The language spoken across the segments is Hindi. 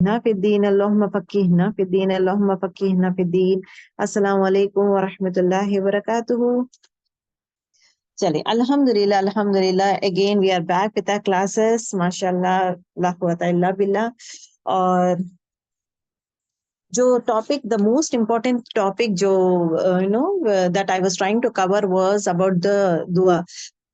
फिद्दीन अल्लाहुम्मा फक्किहना फिद्दीन अल्लाहुम्मा फक्किहना फिद्दीन। अस्सलाम वालेकुम व रहमतुल्लाहि व बरकातुहू। चलिए अल्हम्दुलिल्लाह अल्हम्दुलिल्लाह, again we are back with our classes, माशाल्लाह, ला कुव्वता इल्ला बिल्लाह। और जो topic, the most important topic जो that I was trying to cover was about the दुआ।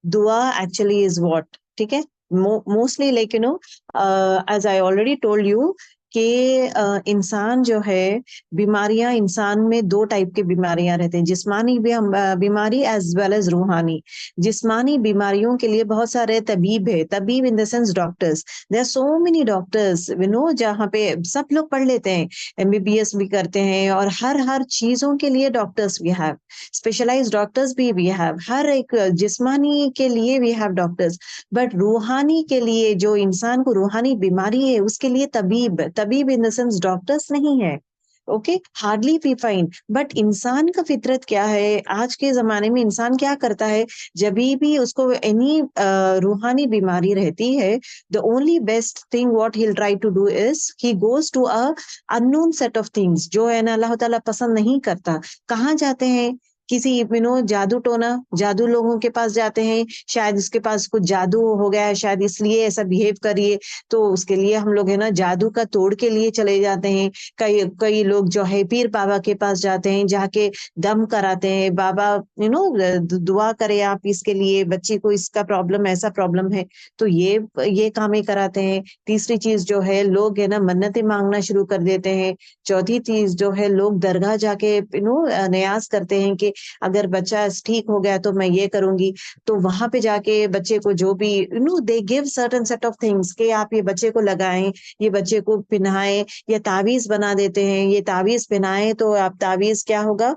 Dua actually is what? ठीक है, mostly like as I already told you कि इंसान जो है, बीमारियां इंसान में दो टाइप की बीमारियां रहती हैं, जिस्मानी बीमारी एज वेल एज रूहानी। जिस्मानी बीमारियों के लिए बहुत सारे तबीब है, तबीब in the sense doctors. There are so many doctors जहाँ पे सब लोग पढ़ लेते हैं, एमबीबीएस भी करते हैं, और हर हर चीजों के लिए doctors we have, specialized doctors भी वी हैव, हर एक जिस्मानी के लिए वी हैव डॉक्टर्स। बट रूहानी के लिए, जो इंसान को रूहानी बीमारी है, उसके लिए तबीब, तबीब इन द सेंस डॉक्टर्स नहीं है। Okay, hardly we find. But इंसान का फितरत क्या है, आज के जमाने में इंसान क्या करता है, जब भी उसको एनी रूहानी बीमारी रहती है, the only best thing what he try to do is he goes to a unknown set of things, जो है ना अल्लाह ताला पसंद नहीं करता। कहाँ जाते हैं? किसी जादू टोना, जादू लोगों के पास जाते हैं, शायद उसके पास कुछ जादू हो गया है, शायद इसलिए ऐसा बिहेव करिए, तो उसके लिए हम लोग है ना जादू का तोड़ के लिए चले जाते हैं। कई कई लोग जो है पीर बाबा के पास जाते हैं, जाके दम कराते हैं, बाबा दुआ करे आप इसके लिए, बच्ची को इसका प्रॉब्लम, ऐसा प्रॉब्लम है, तो ये काम ही कराते हैं। तीसरी चीज जो है, लोग है ना मन्नतें मांगना शुरू कर देते हैं। चौथी चीज जो है, लोग दरगाह जाके नियाज करते हैं कि अगर बच्चा ठीक हो गया तो मैं ये करूंगी। तो वहां पे जाके बच्चे को जो भी they give certain set of things कि आप ये बच्चे को लगाएं, ये बच्चे को पहनाएं, या तावीज बना देते हैं, ये तावीज पहनाएं तो आप तावीज क्या होगा,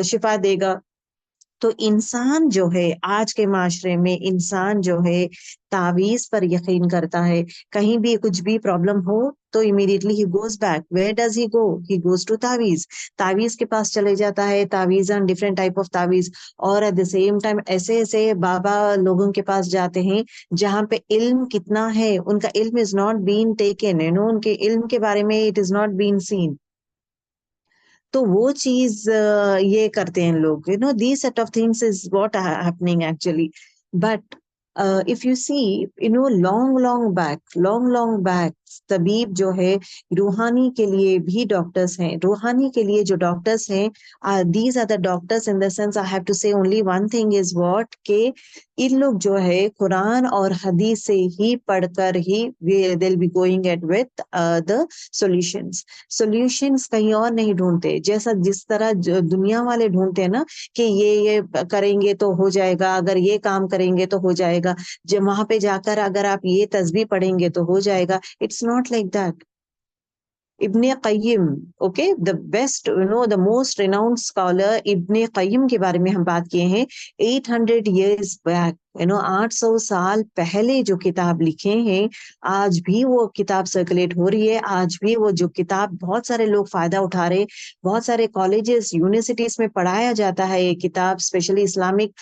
शिफा देगा। तो इंसान जो है, आज के माशरे में इंसान जो है तावीज पर यकीन करता है। कहीं भी कुछ भी प्रॉब्लम हो तो immediately he goes back, where does he goes to तावीज, तावीज के पास चले जाता है। तावीज एंड डिफरेंट टाइप ऑफ तावीज। और एट द सेम टाइम ऐसे ऐसे बाबा लोगों के पास जाते हैं जहाँ पे इल्म कितना है, उनका इल्म इज नॉट बीन टेकन, उनके इल्म के बारे में it is not been seen. तो वो चीज ये करते हैं लोग, the set of things is what happening actually. But if you see, long long long back तबीब जो है, रूहानी के लिए भी डॉक्टर्स हैं। रूहानी के लिए जो डॉक्टर्स हैं, these are the doctors in the sense, I have to say only one thing is what, के इन लोग जो है कुरान और हदीस से ही पढ़कर ही they will be going at with the solutions. Solutions कहीं और नहीं ढूंढते, जैसा जिस तरह दुनिया वाले ढूंढते हैं ना, कि ये करेंगे तो हो जाएगा, अगर ये काम करेंगे तो हो जाएगा, जब वहां पे जाकर अगर आप ये तस्बीह पढ़ेंगे तो हो जाएगा। It's not like that. Ibn Qayyim, okay, the best, the most renowned scholar Ibn Qayyim के बारे में हम बात किए हैं। 800 years बैक, 800 साल पहले जो किताब लिखे हैं, आज भी वो किताब सर्कुलेट हो रही है। आज भी वो जो किताब बहुत सारे लोग फायदा उठा रहे हैं। बहुत सारे कॉलेजेस यूनिवर्सिटीज में पढ़ाया जाता है ये किताब, स्पेशली इस्लामिक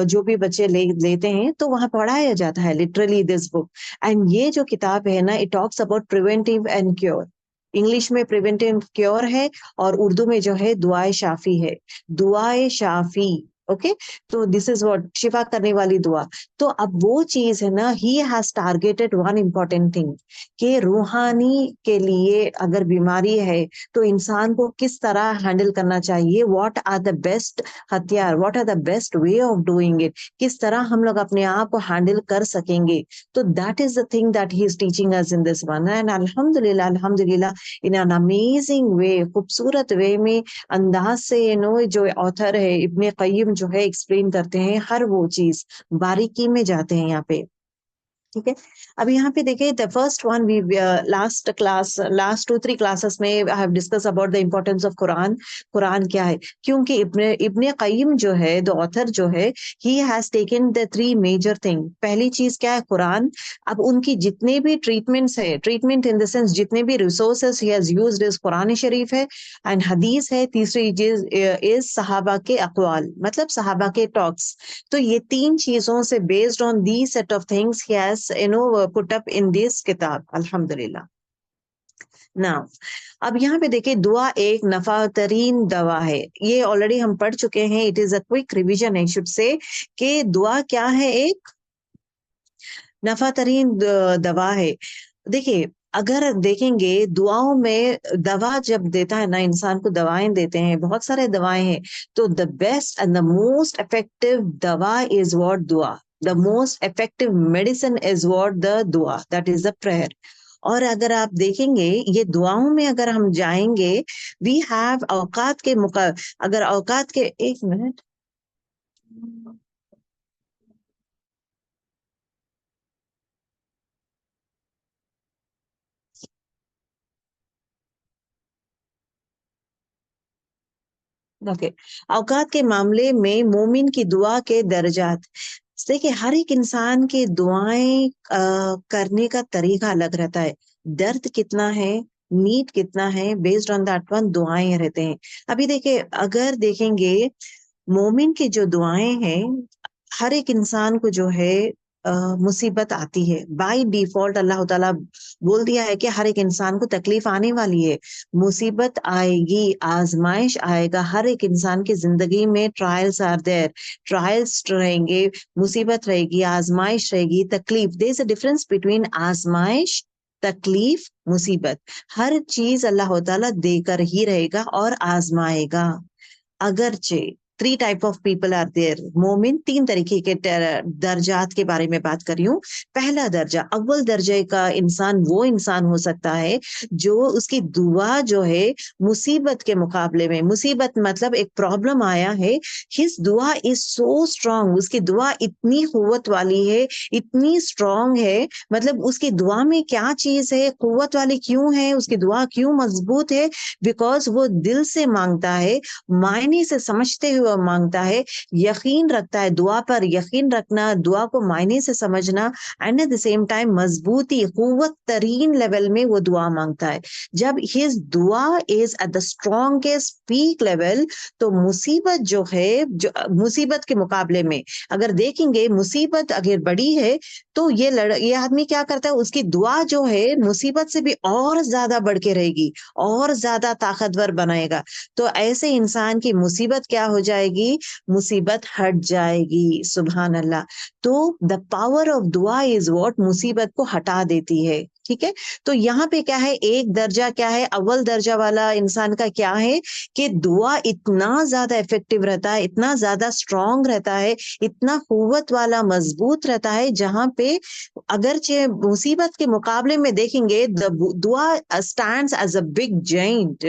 जो भी बच्चे लेते हैं तो वहाँ पढ़ाया जाता है लिटरली दिस बुक। एंड ये जो किताब है ना, it talks about preventive and cure. English में प्रिवेंटिव क्योर है, और उर्दू में जो है दुआए शाफी है। दुआए शाफी, ओके। तो दिस इज व्हाट, शिफा करने वाली दुआ। तो अब वो चीज है ना, he has targeted one important thing, कि रूहानी के लिए अगर बीमारी है तो इंसान को किस तरह हैंडल करना चाहिए, व्हाट आर द बेस्ट हथियार, what are the best way of doing it, किस तरह हम लोग अपने आप को हैंडल कर सकेंगे। तो that is the thing that he is teaching us in this one. And अल्हम्दुलिल्लाह अल्हम्दुलिल्लाह, इन एन अमेजिंग वे, खूबसूरत वे में, अंदाज से जो ऑथर है इब्ने क़य्यिम जो है एक्सप्लेन करते हैं, हर वो चीज बारीकी में जाते हैं यहाँ पे। ठीक है, अब यहाँ पे देखिए, the first one we, last 2-3 classes में I have discuss about the importance of Quran. Quran क्या है, क्योंकि इब्ने क़य्यिम जो है, द ऑथर जो है, he has taken the 3 major thing. पहली चीज क्या है, कुरान। अब उनकी जितने भी ट्रीटमेंट्स है, ट्रीटमेंट इन द सेंस जितने भी resources he has used is Quran Sharif है, एंड हदीस है। तीसरी चीज इज सहाबा के अक़वाल, मतलब सहाबा के टॉक्स। तो ये 3 चीजों से, based on the set of things, he has put up in this kitab, alhamdulillah. ना अब यहाँ पे देखिए, दुआ एक नफा तरीन दवा है, ये ऑलरेडी हम पढ़ चुके हैं। It is a quick revision, I should say, कि दुआ क्या है, एक नफा तरीन दवा है। देखिए, अगर देखेंगे दुआओं में, दवा जब देता है ना इंसान को, दवाएं देते हैं, बहुत सारे दवाएं हैं, तो the best and the most effective दवा इज व्हाट? दुआ। The most effective medicine is what? The दुआ, दैट इज द प्रेयर। और अगर आप देखेंगे ये दुआओं में अगर हम जाएंगे, वी हैव औकात के अगर औकात के, एक मिनट, ओके, औकात के मामले में मोमिन की दुआ के दर्जात। देखिए, हर एक इंसान के दुआएं करने का तरीका अलग रहता है। दर्द कितना है, नीड कितना है, बेस्ड ऑन दैट वन दुआएं रहते हैं। अभी देखिए, अगर देखेंगे मोमिन की जो दुआएं हैं, हर एक इंसान को जो है मुसीबत आती है बाय डिफॉल्ट। अल्लाह ताला बोल दिया है कि हर एक इंसान को तकलीफ आने वाली है, मुसीबत आएगी, आजमाइश आएगा। हर एक इंसान की जिंदगी में ट्रायल्स आर देयर, ट्रायल्स रहेंगे, मुसीबत रहेगी, आजमाइश रहेगी, तकलीफ। There is a difference between आजमाइश, तकलीफ, मुसीबत। हर चीज अल्लाह ताला देकर ही रहेगा और आजमाएगा। अगरचे three type of people are there, मोमिन तीन तरीके के दर्जात के बारे में बात कर रही हूँ। पहला दर्जा, अव्वल दर्जे का इंसान वो इंसान हो सकता है जो उसकी दुआ जो है मुसीबत के मुकाबले में, मुसीबत मतलब एक प्रॉब्लम आया है, हिज दुआ इज सो स्ट्रांग, उसकी दुआ इतनी कुव्वत वाली है, इतनी स्ट्रांग है। मतलब उसकी दुआ में क्या चीज है, कुव्वत वाली क्यों है, उसकी दुआ क्यों मजबूत है? बिकॉज वो दिल से मांगता है, मायने से समझते हुए मांगता है, यकीन रखता है। दुआ पर यकीन रखना, दुआ को मायने से समझना, and eight the same time मजबूती, कुव्वत तरीन लेवल में वो दुआ मांगता है। जब हिज दुआ is at the strongest peak level, तो मुसीबत जो है, जो मुसीबत के मुकाबले में अगर देखेंगे, मुसीबत अगर बड़ी है तो ये आदमी क्या करता है, उसकी दुआ जो है मुसीबत से भी और ज्यादा बढ़ के रहेगी, और ज्यादा ताकतवर बनाएगा। तो ऐसे इंसान की मुसीबत क्या हो जाएगी? मुसीबत हट जाएगी। सुभान अल्लाह। तो द पावर ऑफ दुआ इज व्हाट मुसीबत को हटा देती है। ठीक है, तो यहाँ पे क्या है, एक दर्जा क्या है, अव्वल दर्जा वाला इंसान का क्या है कि दुआ इतना ज्यादा इफेक्टिव रहता है, इतना ज्यादा स्ट्रांग रहता है, इतना कुव्वत वाला मजबूत रहता है, जहां पे अगरचे मुसीबत के मुकाबले में देखेंगे, दुआ stands as a big giant,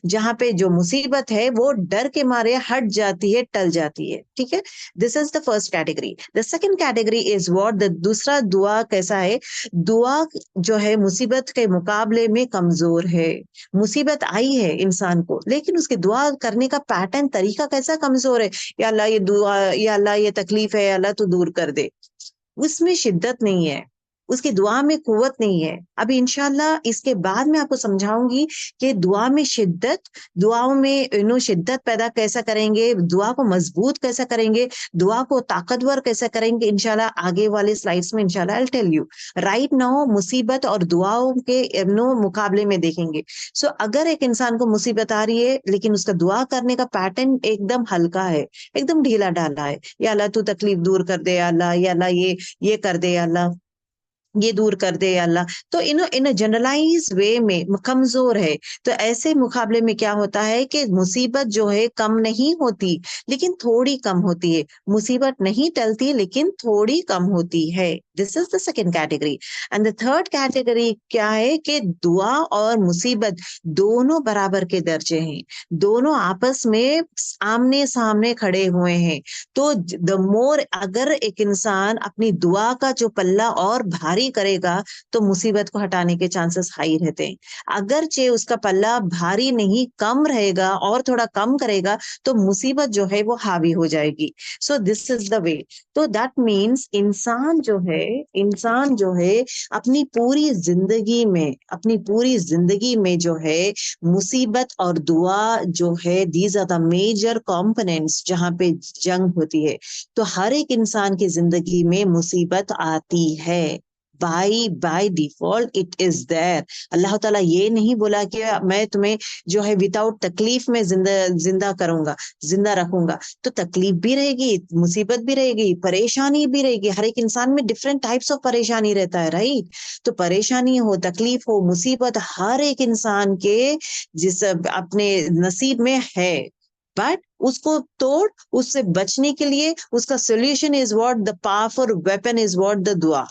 जहां पे जो मुसीबत है वो डर के मारे हट जाती है, टल जाती है। ठीक है, this is the first category. The second category is what, the दूसरा दुआ कैसा है, दुआ जो है मुसीबत के मुकाबले में कमजोर है। मुसीबत आई है इंसान को, लेकिन उसकी दुआ करने का पैटर्न, तरीका कैसा कमजोर है। या अल्लाह ये दुआ, या अल्लाह ये तकलीफ है, अल्लाह तू दूर कर दे। उसमें शिद्दत नहीं है, उसकी दुआ में कुव्वत नहीं है। अभी इंशाल्लाह इसके बाद मैं आपको समझाऊंगी कि दुआ में शिद्दत, दुआओं में शिद्दत पैदा कैसा करेंगे, दुआ को मजबूत कैसा करेंगे, दुआ को ताकतवर कैसा करेंगे। इंशाल्लाह आगे वाले स्लाइड्स में इंशाल्लाह I will tell you. Right now मुसीबत और दुआओं के मुकाबले में देखेंगे। सो अगर एक इंसान को मुसीबत आ रही है, लेकिन उसका दुआ करने का पैटर्न एकदम हल्का है, एकदम ढीला ढाला है, या अल्लाह तू तकलीफ दूर कर दे, या अल्लाह, या अल्लाह ये कर दे, या अल्लाह ये दूर कर दे, या अल्लाह, तो इन जनरलाइज वे में कमजोर है। तो ऐसे मुकाबले में क्या होता है कि मुसीबत जो है कम नहीं होती, लेकिन थोड़ी कम होती है। मुसीबत नहीं टलती, लेकिन थोड़ी कम होती है। This is the second category. And the third category क्या है कि दुआ और मुसीबत दोनों बराबर के दर्जे हैं, दोनों आपस में आमने सामने खड़े हुए हैं। तो द मोर, अगर एक इंसान अपनी दुआ का जो पल्ला और भारी करेगा, तो मुसीबत को हटाने के चांसेस हाई रहते हैं। अगरचे उसका पल्ला भारी नहीं, कम रहेगा और थोड़ा कम करेगा, तो मुसीबत जो है वो हावी हो जाएगी। सो दिस इज द वे। तो दैट मीन्स इंसान जो है अपनी पूरी जिंदगी में, अपनी पूरी जिंदगी में जो है मुसीबत और दुआ जो है, these are the major components जहां पे जंग होती है। तो हर एक इंसान की जिंदगी में मुसीबत आती है, by default it is there. Allah ताला ये नहीं बोला कि मैं तुम्हें जो है विदाउट तकलीफ में जिंदा करूंगा, जिंदा रखूंगा। तो तकलीफ भी रहेगी, मुसीबत भी रहेगी, परेशानी भी रहेगी। हर एक इंसान में डिफरेंट टाइप्स ऑफ परेशानी रहता है, राइट। तो परेशानी हो, तकलीफ हो, मुसीबत हर एक इंसान के जिस अपने नसीब में है, बट उसको तोड़, उससे बचने के लिए उसका solution is what, the powerful weapon is what, the दुआ।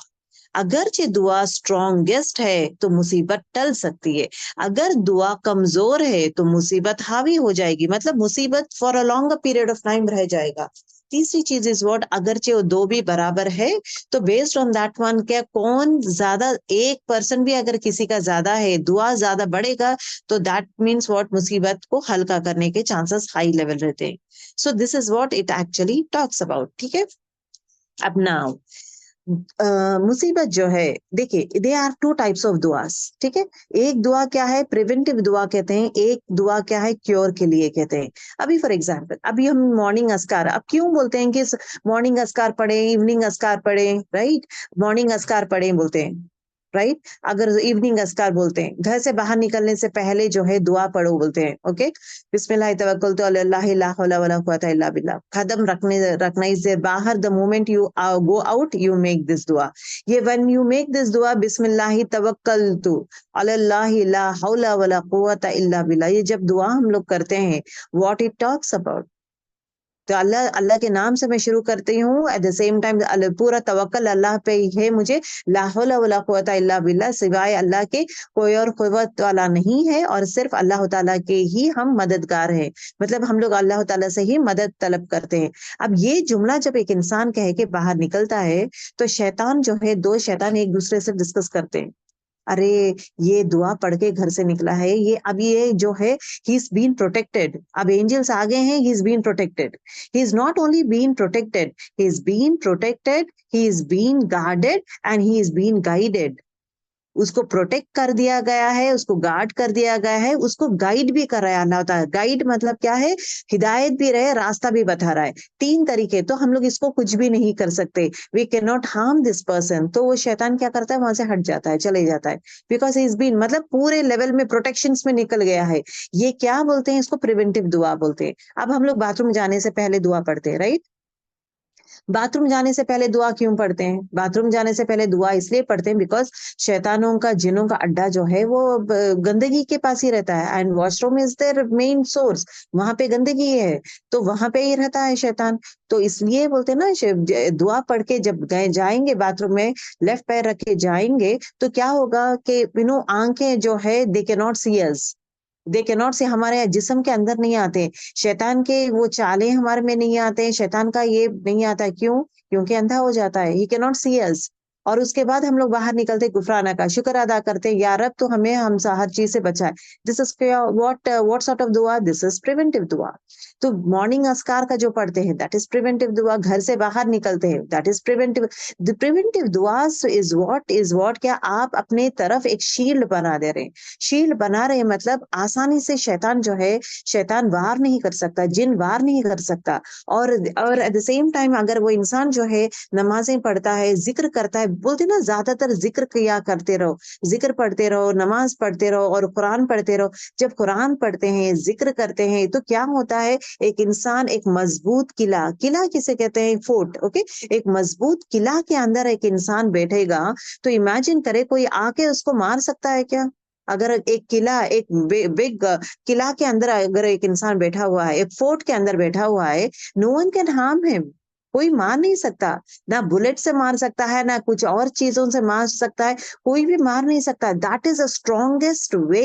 अगरचे दुआ स्ट्रॉन्गेस्ट है तो मुसीबत टल सकती है, अगर दुआ कमजोर है तो मुसीबत हावी हो जाएगी, मतलब मुसीबत for a longer period of time रह जाएगा। तीसरी चीज इज व्हाट, अगरचे वो दो भी बराबर है तो बेस्ड ऑन दैट वन, क्या कौन ज्यादा, 1% भी अगर किसी का ज्यादा है, दुआ ज्यादा बढ़ेगा, तो दैट मीन्स व्हाट, मुसीबत को हल्का करने के चांसेस हाई लेवल रहते हैं। So this is what it actually talks about, ठीक है। अब नाउ मुसीबत जो है, देखिए they are two types of दुआस, ठीक है। एक दुआ क्या है, प्रिवेंटिव दुआ कहते हैं, एक दुआ क्या है, क्योर के लिए कहते हैं। अभी फॉर एग्जांपल, अभी हम मॉर्निंग अस्कार, अब क्यों बोलते हैं कि मॉर्निंग अस्कार पढ़े, इवनिंग अस्कार पढ़े, राइट। मॉर्निंग अस्कार पढ़े बोलते हैं, राइट। अगर इवनिंग अस्कार बोलते हैं, घर से बाहर निकलने से पहले जो है दुआ पढ़ो बोलते हैं, ओके। बिस्मिल्लाह तवक्कलतु अल्लाह ला हौला वला कुव्वता इल्ला बिल्लाह। कदम रखना इस बाहर, the moment you go out you make this दुआ। ये व्हेन यू मेक दिस दुआ, बिस्मिल्लाह तवक्कलतु अल्लाह ला हौला वला कुव्वता इल्ला बिल्लाह, ये जब दुआ हम लोग करते हैं, व्हाट इट टॉक्स अबाउट, तो अल्लाह, अल्लाह के नाम से मैं शुरू करती हूँ, एट द सेम टाइम पूरा तवक्कल अल्लाह पे ही है मुझे, ला हौला वला कुव्वता इल्ला बिल्लाह, सिवाय अल्लाह के कोई और कुव्वत वाला नहीं है, और सिर्फ अल्लाह ताला के ही हम मददगार हैं, मतलब हम लोग अल्लाह ताला से ही मदद तलब करते हैं। अब ये जुमला जब एक इंसान कह के बाहर निकलता है, तो शैतान जो है, दो शैतान एक दूसरे से डिस्कस करते हैं, अरे ये दुआ पढ़ के घर से निकला है, ये अब ये जो है ही इज बीन प्रोटेक्टेड, अब एंजल्स आ गए हैं, he is been protected, he is not only been protected, he is been protected, he is been guarded and he is been guided. उसको प्रोटेक्ट कर दिया गया है, उसको गार्ड कर दिया गया है, उसको गाइड भी कर रहा है अल्लाह ताला। गाइड मतलब क्या है, हिदायत भी रहे, रास्ता भी बता रहा है। तीन तरीके, तो हम लोग इसको कुछ भी नहीं कर सकते, we can not harm this person. तो वो शैतान क्या करता है, वहां से हट जाता है, चले जाता है, बिकॉज इज बीन, मतलब पूरे लेवल में प्रोटेक्शन में निकल गया है। ये क्या बोलते हैं, इसको प्रिवेंटिव दुआ बोलते हैं। अब हम लोग बाथरूम जाने से पहले दुआ पढ़ते हैं, राइट। बाथरूम जाने से पहले दुआ क्यों पढ़ते हैं, बाथरूम जाने से पहले दुआ इसलिए पढ़ते हैं बिकॉज शैतानों का, जिनों का अड्डा जो है वो गंदगी के पास ही रहता है, and washroom is there main source, वहां पे गंदगी है, तो वहां पे ही रहता है शैतान। तो इसलिए बोलते हैं ना, दुआ पढ़ के जब गए जाएंगे बाथरूम में, लेफ्ट पैर रख के जाएंगे, तो क्या होगा कि आंखें जो है they can not see us, they can not say, हमारे जिस्म के अंदर नहीं आते, शैतान के वो चालें हमारे में नहीं आते, शैतान का ये नहीं आता, क्यों, क्योंकि अंधा हो जाता है, ही कैन नॉट सी अस। और उसके बाद हम लोग बाहर निकलते, गुफराना का शुक्र अदा करते, या रब तो हमें हम हर चीज से बचाए। This is what sort of दुआ, दिस इज प्रिवेंटिव दुआ। तो मॉर्निंग अस्कार का जो पढ़ते हैं, दैट इज प्रिवेंटिव दुआ। घर से बाहर निकलते हैं, that is preventive. The preventive दुआ इज व्हाट, क्या आप अपने तरफ एक शील्ड बना दे रहे हैं। शील्ड बना रहे हैं मतलब आसानी से शैतान जो है, शैतान वार नहीं कर सकता, जिन वार नहीं कर सकता। और एट द सेम टाइम अगर वो इंसान जो है नमाजें पढ़ता है, जिक्र करता है, बोलते ना ज्यादातर जिक्र किया करते रहो, जिक्र पढ़ते रहो, नमाज पढ़ते रहो और कुरान पढ़ते रहो। जब कुरान पढ़ते हैं, जिक्र करते हैं, तो क्या होता है, एक इंसान एक मजबूत किला, किला किसे कहते हैं, फोर्ट, ओके। एक मजबूत किला के अंदर एक इंसान बैठेगा, तो इमेजिन करे कोई आके उसको मार सकता है क्या। अगर एक किला, एक बिग किला के अंदर अगर एक इंसान बैठा हुआ है, एक फोर्ट के अंदर बैठा हुआ है, no one can harm him, कोई मार नहीं सकता, ना बुलेट से मार सकता है, ना कुछ और चीजों से मार सकता है, कोई भी मार नहीं सकता। That is the strongest way,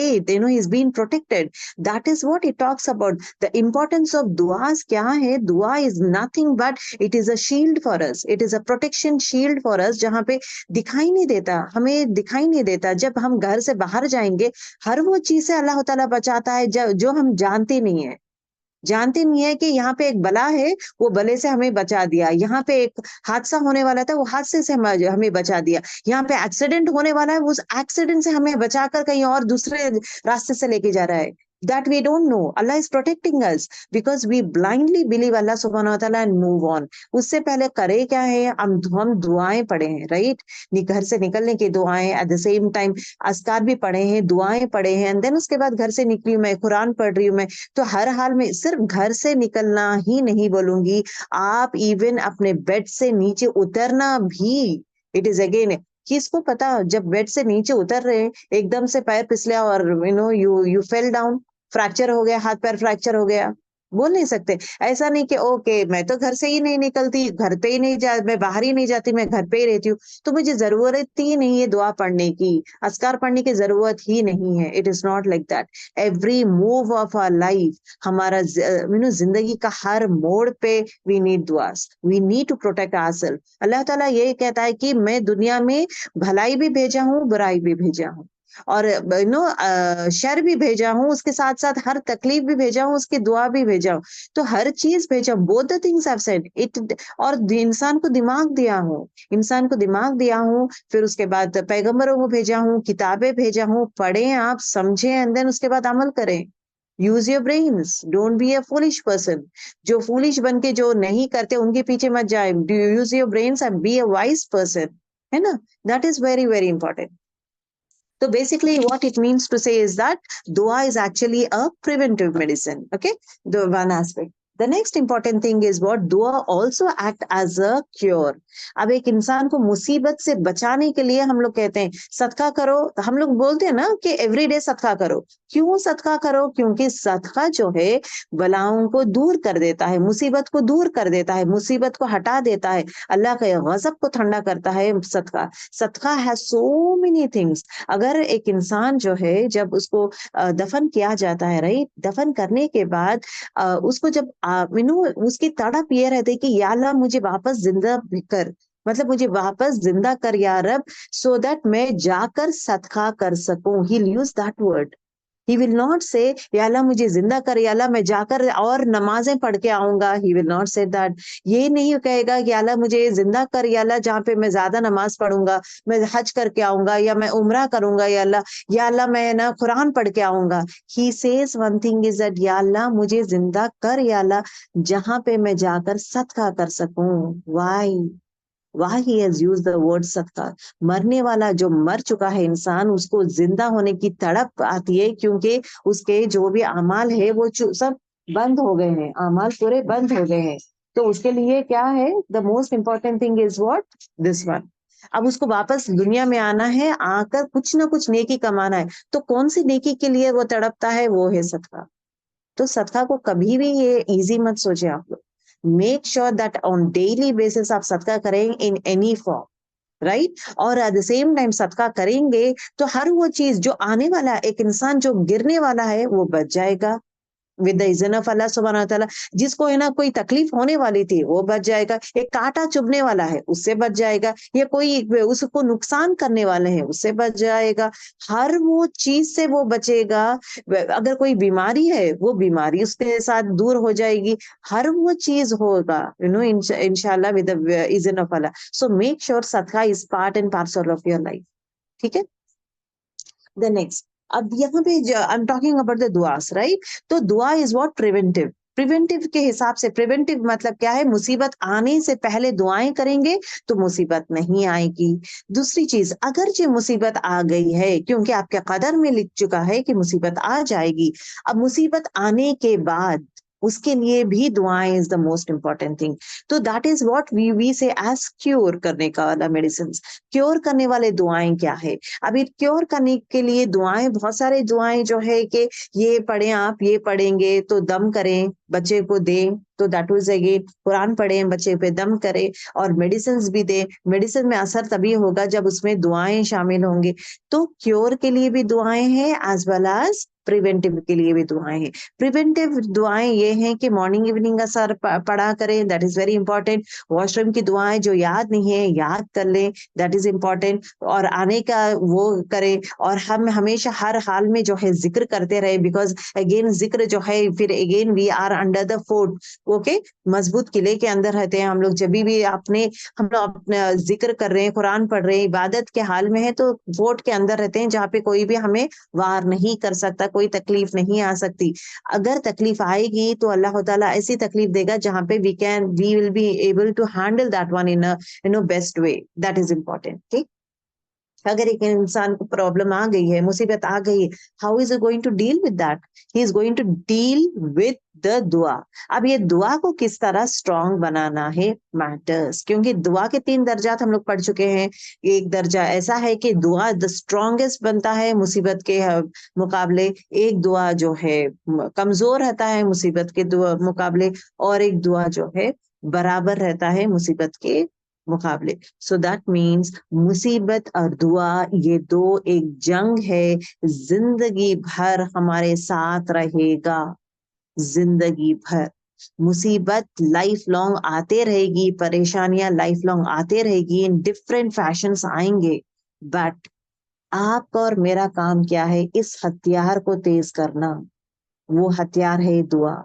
is been protected. That is what it talks about the importance of दुआस। क्या है, दुआ is nothing but it is a shield for us, it is a protection shield for us, जहां पे दिखाई नहीं देता, हमें दिखाई नहीं देता। जब हम घर से बाहर जाएंगे, हर वो चीज से अल्लाह ताला बचाता है जो हम जानते नहीं है, जानते नहीं है कि यहाँ पे एक बला है, वो बले से हमें बचा दिया, यहाँ पे एक हादसा होने वाला था, वो हादसे से हमें बचा दिया, यहाँ पे एक्सीडेंट होने वाला है, उस एक्सीडेंट से हमें बचाकर कहीं और दूसरे रास्ते से लेके जा रहा है। that we don't know. Allah is protecting us because we blindly believe Allah subhanahu wa ta'ala and move on. उससे पहले करे क्या है, हम दुआएं पढ़े हैं, right? घर से निकलने की दुआएं, at the same time अस्कार भी पढ़े हैं, दुआएं पढ़े हैं, and then उसके बाद घर से निकली हूँ मैं, कुरान पढ़ रही हूँ मैं, तो हर हाल में सिर्फ घर से निकलना ही नहीं बोलूंगी, आप इवन अपने बेड से नीचे उतरना भी, इट इज अगेन, किसको पता जब बेड से नीचे उतर रहे हैं एकदम से पैर फिसला और यू फेल डाउन, फ्रैक्चर हो गया, हाथ पैर फ्रैक्चर हो गया, बोल नहीं सकते। ऐसा नहीं कि ओके मैं तो घर से ही नहीं निकलती, घर पे ही नहीं जा, मैं बाहर ही नहीं जाती, मैं घर पे ही रहती हूँ, तो मुझे जरूरत ही नहीं है दुआ पढ़ने की, अस्कार पढ़ने की जरूरत ही नहीं है। It is not like that. Every move of our life, हमारा जिंदगी का हर मोड़ पे वी नीड दुआस, we need to protect ourselves. Allah ताला ये कहता है कि मैं दुनिया में भलाई भी भेजा हूँ, बुराई भी भेजा हूँ, और शर भी भेजा हूँ, उसके साथ साथ हर तकलीफ भी भेजा हूँ, उसकी दुआ भी भेजा हूँ, तो हर चीज भेजा, both the things I have said it. और इंसान को दिमाग दिया हूँ, इंसान को दिमाग दिया हूँ, फिर उसके बाद पैगंबरों को भेजा हूँ, किताबें भेजा हूँ, पढ़ें आप, समझें, एंड देन उसके बाद अमल करें। Use your brains, don't be a foolish person. जो फूलिश बन के जो नहीं करते उनके पीछे मत जाए, use your brains and be a wise person, है ना? That is very very important. So basically what it means to say is that dua is actually a preventive medicine. Okay, the one aspect. The next important thing is what dua also act as a cure. अब एक इंसान को मुसीबत से बचाने के लिए हम लोग कहते हैं सदका करो, हम लोग बोलते हैं ना कि एवरीडे सदका करो। क्यों सदका करो? क्योंकि सदका जो है बलाओं को दूर कर देता है, मुसीबत को दूर कर देता है, मुसीबत को हटा देता है, अल्लाह के गजब को ठंडा करता है सदका। सदका हैज सो मेनी थिंग्स। अगर एक इंसान जो है जब उसको दफन किया जाता है, राइट, दफन करने के बाद उसको जब उसकी तड़प ये रहती है कि या अल्लाह मुझे वापस जिंदा कर, मतलब मुझे वापस जिंदा कर या रब, सो दैट मैं जाकर सदका कर सकूं। He use that word. He will not say या अल्लाह मुझे जिंदा कर, या अल्लाह मैं जाकर और नमाजें पढ़ के आऊंगा। He will not say that. ये नहीं कहेगा कि अल्लाह मुझे जिंदा कर, या अल्लाह जहाँ पे मैं ज्यादा नमाज पढ़ूंगा, मैं हज करके आऊंगा, या मैं उम्रा करूंगा, या अल्लाह मैं ना कुरान पढ़ के आऊंगा। He says one thing is that या अल्लाह मुझे जिंदा कर, या अल्लाह जहाँ पे मैं जाकर सदका कर सकूं। Why? Why he has used the word सदका? मरने वाला जो मर चुका है इंसान, उसको जिंदा होने की तड़प आती है, क्योंकि उसके जो भी अमाल है वो सब बंद हो गए हैं, अमाल पूरे बंद हो गए हैं। तो उसके लिए क्या है? The most important thing is what? This one. अब उसको वापस दुनिया में आना है, आकर कुछ ना कुछ नेकी कमाना है। तो कौन सी नेकी के लिए वो तड़पता है? वो है सदका। तो सदका को कभी भी ये इजी मत सोचे आप लोग। Make sure that on daily basis आप सदका करें इन एनी फॉर्म, राइट? और एट द सेम टाइम सदका करेंगे तो हर वो चीज जो आने वाला है, एक इंसान जो गिरने वाला है वो बच जाएगा विद द इज़्न ऑफ अल्लाह सुब्हानहू व तआला। जिसको है ना कोई तकलीफ होने वाली थी वो बच जाएगा, एक कांटा चुभने वाला है उससे बच जाएगा, या कोई उसको नुकसान करने वाले हैं उससे बच जाएगा, हर वो चीज से वो बचेगा। अगर कोई बीमारी है वो बीमारी उसके साथ दूर हो जाएगी, हर वो चीज होगा इंशाल्लाह विद द इज़्न of Allah. So make sure सदका is part and parcel of your life. ठीक है? द नेक्स्ट, अब यहाँ पे I am talking about the दुआस, राइट? तो दुआ इज व्हाट? प्रिवेंटिव। प्रिवेंटिव के हिसाब से, प्रिवेंटिव मतलब क्या है? मुसीबत आने से पहले दुआएं करेंगे तो मुसीबत नहीं आएगी। दूसरी चीज, अगर जो मुसीबत आ गई है, क्योंकि आपके कदर में लिख चुका है कि मुसीबत आ जाएगी, अब मुसीबत आने के बाद उसके लिए भी दुआएं is the most important thing. तो दैट इज व्हाट वी से एज क्योर करने का वाला मेडिसिन। क्योर करने वाले दुआएं क्या है? अभी क्योर करने के लिए दुआएं, बहुत सारे दुआएं जो है कि ये पढ़ें, आप ये पढ़ेंगे तो दम करें, बच्चे को दें, तो दैट वाज अगेन कुरान पढ़ें, बच्चे पे दम करें, और मेडिसिन भी दें। मेडिसिन में असर तभी होगा जब उसमें दुआएं शामिल होंगे। तो क्योर के लिए भी दुआएं हैं एज वेल एज प्रिवेंटिव के लिए भी दुआएं हैं। प्रिवेंटिव दुआएं ये हैं कि मॉर्निंग इवनिंग का सर पढ़ा करें, that is very important. Washroom की दुआएं जो याद नहीं है याद कर लें, दैट इज इंपॉर्टेंट। और आने का वो करें, और हम हमेशा हर हाल में जो है जिक्र करते रहे, बिकॉज अगेन जिक्र जो है फिर again we are under the fort, okay, मजबूत किले के अंदर रहते हैं हम लोग। जब भी हम लोग अपने जिक्र कर रहे हैं, कुरान पढ़ रहे हैं, इबादत के हाल में है, तो फोर्ट के अंदर रहते हैं जहाँ पे कोई भी हमें वार नहीं कर सकता, कोई तकलीफ नहीं आ सकती। अगर तकलीफ आएगी तो अल्लाह ताला ऐसी तकलीफ देगा जहाँ पे we will be able to handle that one in a best way. That is important, ठीक। अगर एक इंसान को प्रॉब्लम आ गई है, मुसीबत आ गई है, how is going to deal with that? He is going to deal with the दुआ। अब ये दुआ को किस तरह स्ट्रांग बनाना है मैटर्स, क्योंकि दुआ के 3 दर्जात हम लोग पढ़ चुके हैं। एक दर्जा ऐसा है कि दुआ द स्ट्रांगेस्ट बनता है मुसीबत के मुकाबले, एक दुआ जो है कमजोर रहता है मुसीबत के दुआ मुकाबले, और एक दुआ जो है बराबर रहता है मुसीबत के मुकाबले। सो दैट मीन्स मुसीबत और दुआ ये दो एक जंग है, जिंदगी भर हमारे साथ रहेगा, जिंदगी भर मुसीबत लाइफ लॉन्ग आते रहेगी, परेशानियां लाइफ लॉन्ग आते रहेगी, इन डिफरेंट फैशंस आएंगे। बट आपका और मेरा काम क्या है? इस हथियार को तेज करना। वो हथियार है दुआ।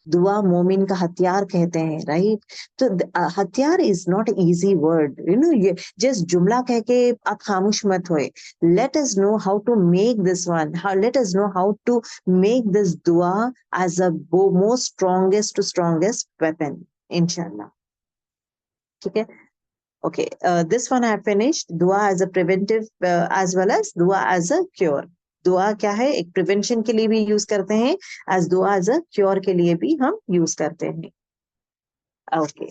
दुआ मोमिन का हथियार कहते हैं, राइट? तो हथियार इज नॉट इजी वर्ड, ये जस्ट जुमला कह के आप खामोश मत होए। Let us know how to make this one, let us know how to make this दुआ as a most strongest weapon, इंशाल्लाह। ठीक है, okay, this one I have finished. Dua as a preventive as well as dua as a cure. दुआ क्या है? एक प्रिवेंशन के लिए भी यूज करते हैं, एज दुआ एज अ क्योर के लिए भी हम यूज करते हैं। ओके,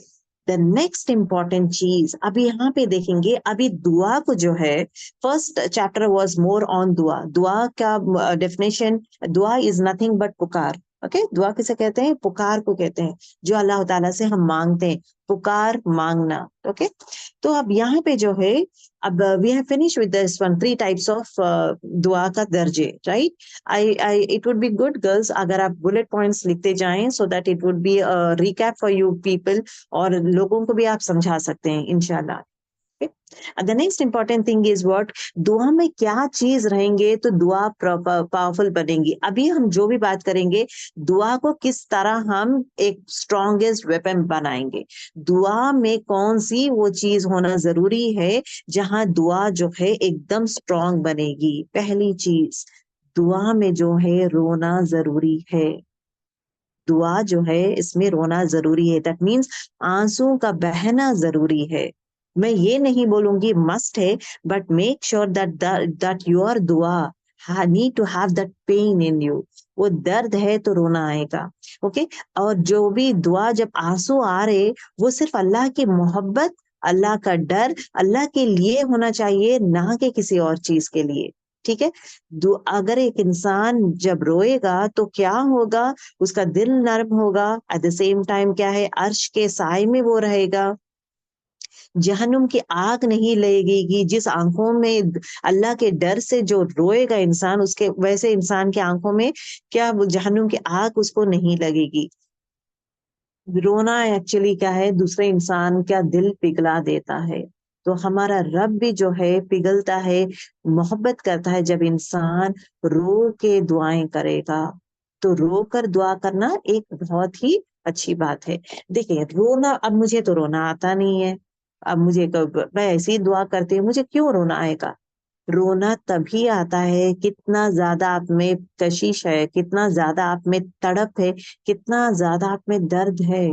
द नेक्स्ट इंपॉर्टेंट चीज अभी यहाँ पे देखेंगे। अभी दुआ को जो है, first chapter was more on दुआ। दुआ का डेफिनेशन, दुआ इज नथिंग बट पुकार। ओके, दुआ किसे कहते हैं? पुकार को कहते हैं, जो अल्लाह ताला से हम मांगते हैं, पुकार, मांगना। ओके, तो अब यहाँ पे जो है, अब we have finish with this one, 3 types of दुआ का दर्जे, right? I it would be good girls अगर आप बुलेट पॉइंट्स लिखते जाएं, so that it would be recap for you people, और लोगों को भी आप समझा सकते हैं इंशाल्लाह। The next important thing is what, दुआ में क्या चीज रहेंगे तो दुआ पावरफुल बनेगी। अभी हम जो भी बात करेंगे, दुआ को किस तरह हम एक स्ट्रॉन्गेस्ट वेपन बनाएंगे, दुआ में कौन सी वो चीज होना जरूरी है जहां दुआ जो है एकदम स्ट्रॉन्ग बनेगी। पहली चीज, दुआ में जो है रोना जरूरी है। दुआ जो है इसमें रोना जरूरी है, दैट मीन्स आंसू का बहना जरूरी है। मैं ये नहीं बोलूंगी मस्ट है, but make sure that your दुआ need to have that pain in you. वो दर्द है तो रोना आएगा। ओके, और जो भी दुआ जब आंसू आ रहे, वो सिर्फ अल्लाह की मोहब्बत, अल्लाह का डर, अल्लाह के लिए होना चाहिए, ना कि किसी और चीज के लिए। ठीक है, अगर एक इंसान जब रोएगा तो क्या होगा? उसका दिल नर्म होगा, एट द सेम टाइम क्या है, अर्श के साए में वो रहेगा, जहन्नुम की आग नहीं लगेगी। जिस आंखों में अल्लाह के डर से जो रोएगा इंसान, उसके वैसे इंसान के आंखों में क्या जहन्नुम की आग उसको नहीं लगेगी। रोना एक्चुअली क्या है, दूसरे इंसान का दिल पिघला देता है। तो हमारा रब भी जो है पिघलता है, मोहब्बत करता है जब इंसान रो के दुआएं करेगा। तो रो कर दुआ करना एक बहुत ही अच्छी बात है। देखिए, रोना, अब मुझे तो रोना आता नहीं है, अब मैं ऐसी दुआ करती हूँ, मुझे क्यों रोना आएगा? रोना तभी आता है कितना ज्यादा आप में कशिश है, कितना ज्यादा आप में तड़प है, कितना ज्यादा आप में दर्द है,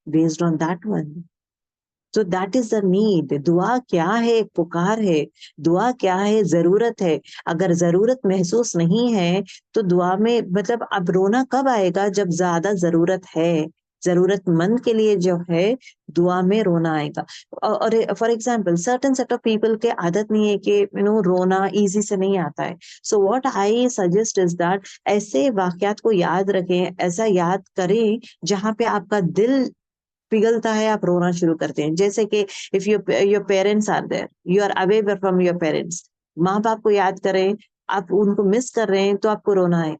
बेस्ड ऑन दैट वन। तो दैट इज द नीड। दुआ क्या है? एक पुकार है। दुआ क्या है? जरूरत है। अगर जरूरत महसूस नहीं है तो दुआ में मतलब अब रोना कब आएगा? जब ज्यादा जरूरत है, जरूरतमंद के लिए जो है दुआ में रोना आएगा। और for example, certain set of people के आदत नहीं है कि रोना इजी से नहीं आता है। So what I suggest is that ऐसे वाकयात को याद रखें, ऐसा याद करें जहां पे आपका दिल पिघलता है, आप रोना शुरू करते हैं। जैसे कि if your parents are there, you are away from your parents, माँ बाप को याद करें, आप उनको मिस कर रहे हैं तो आपको रोना है।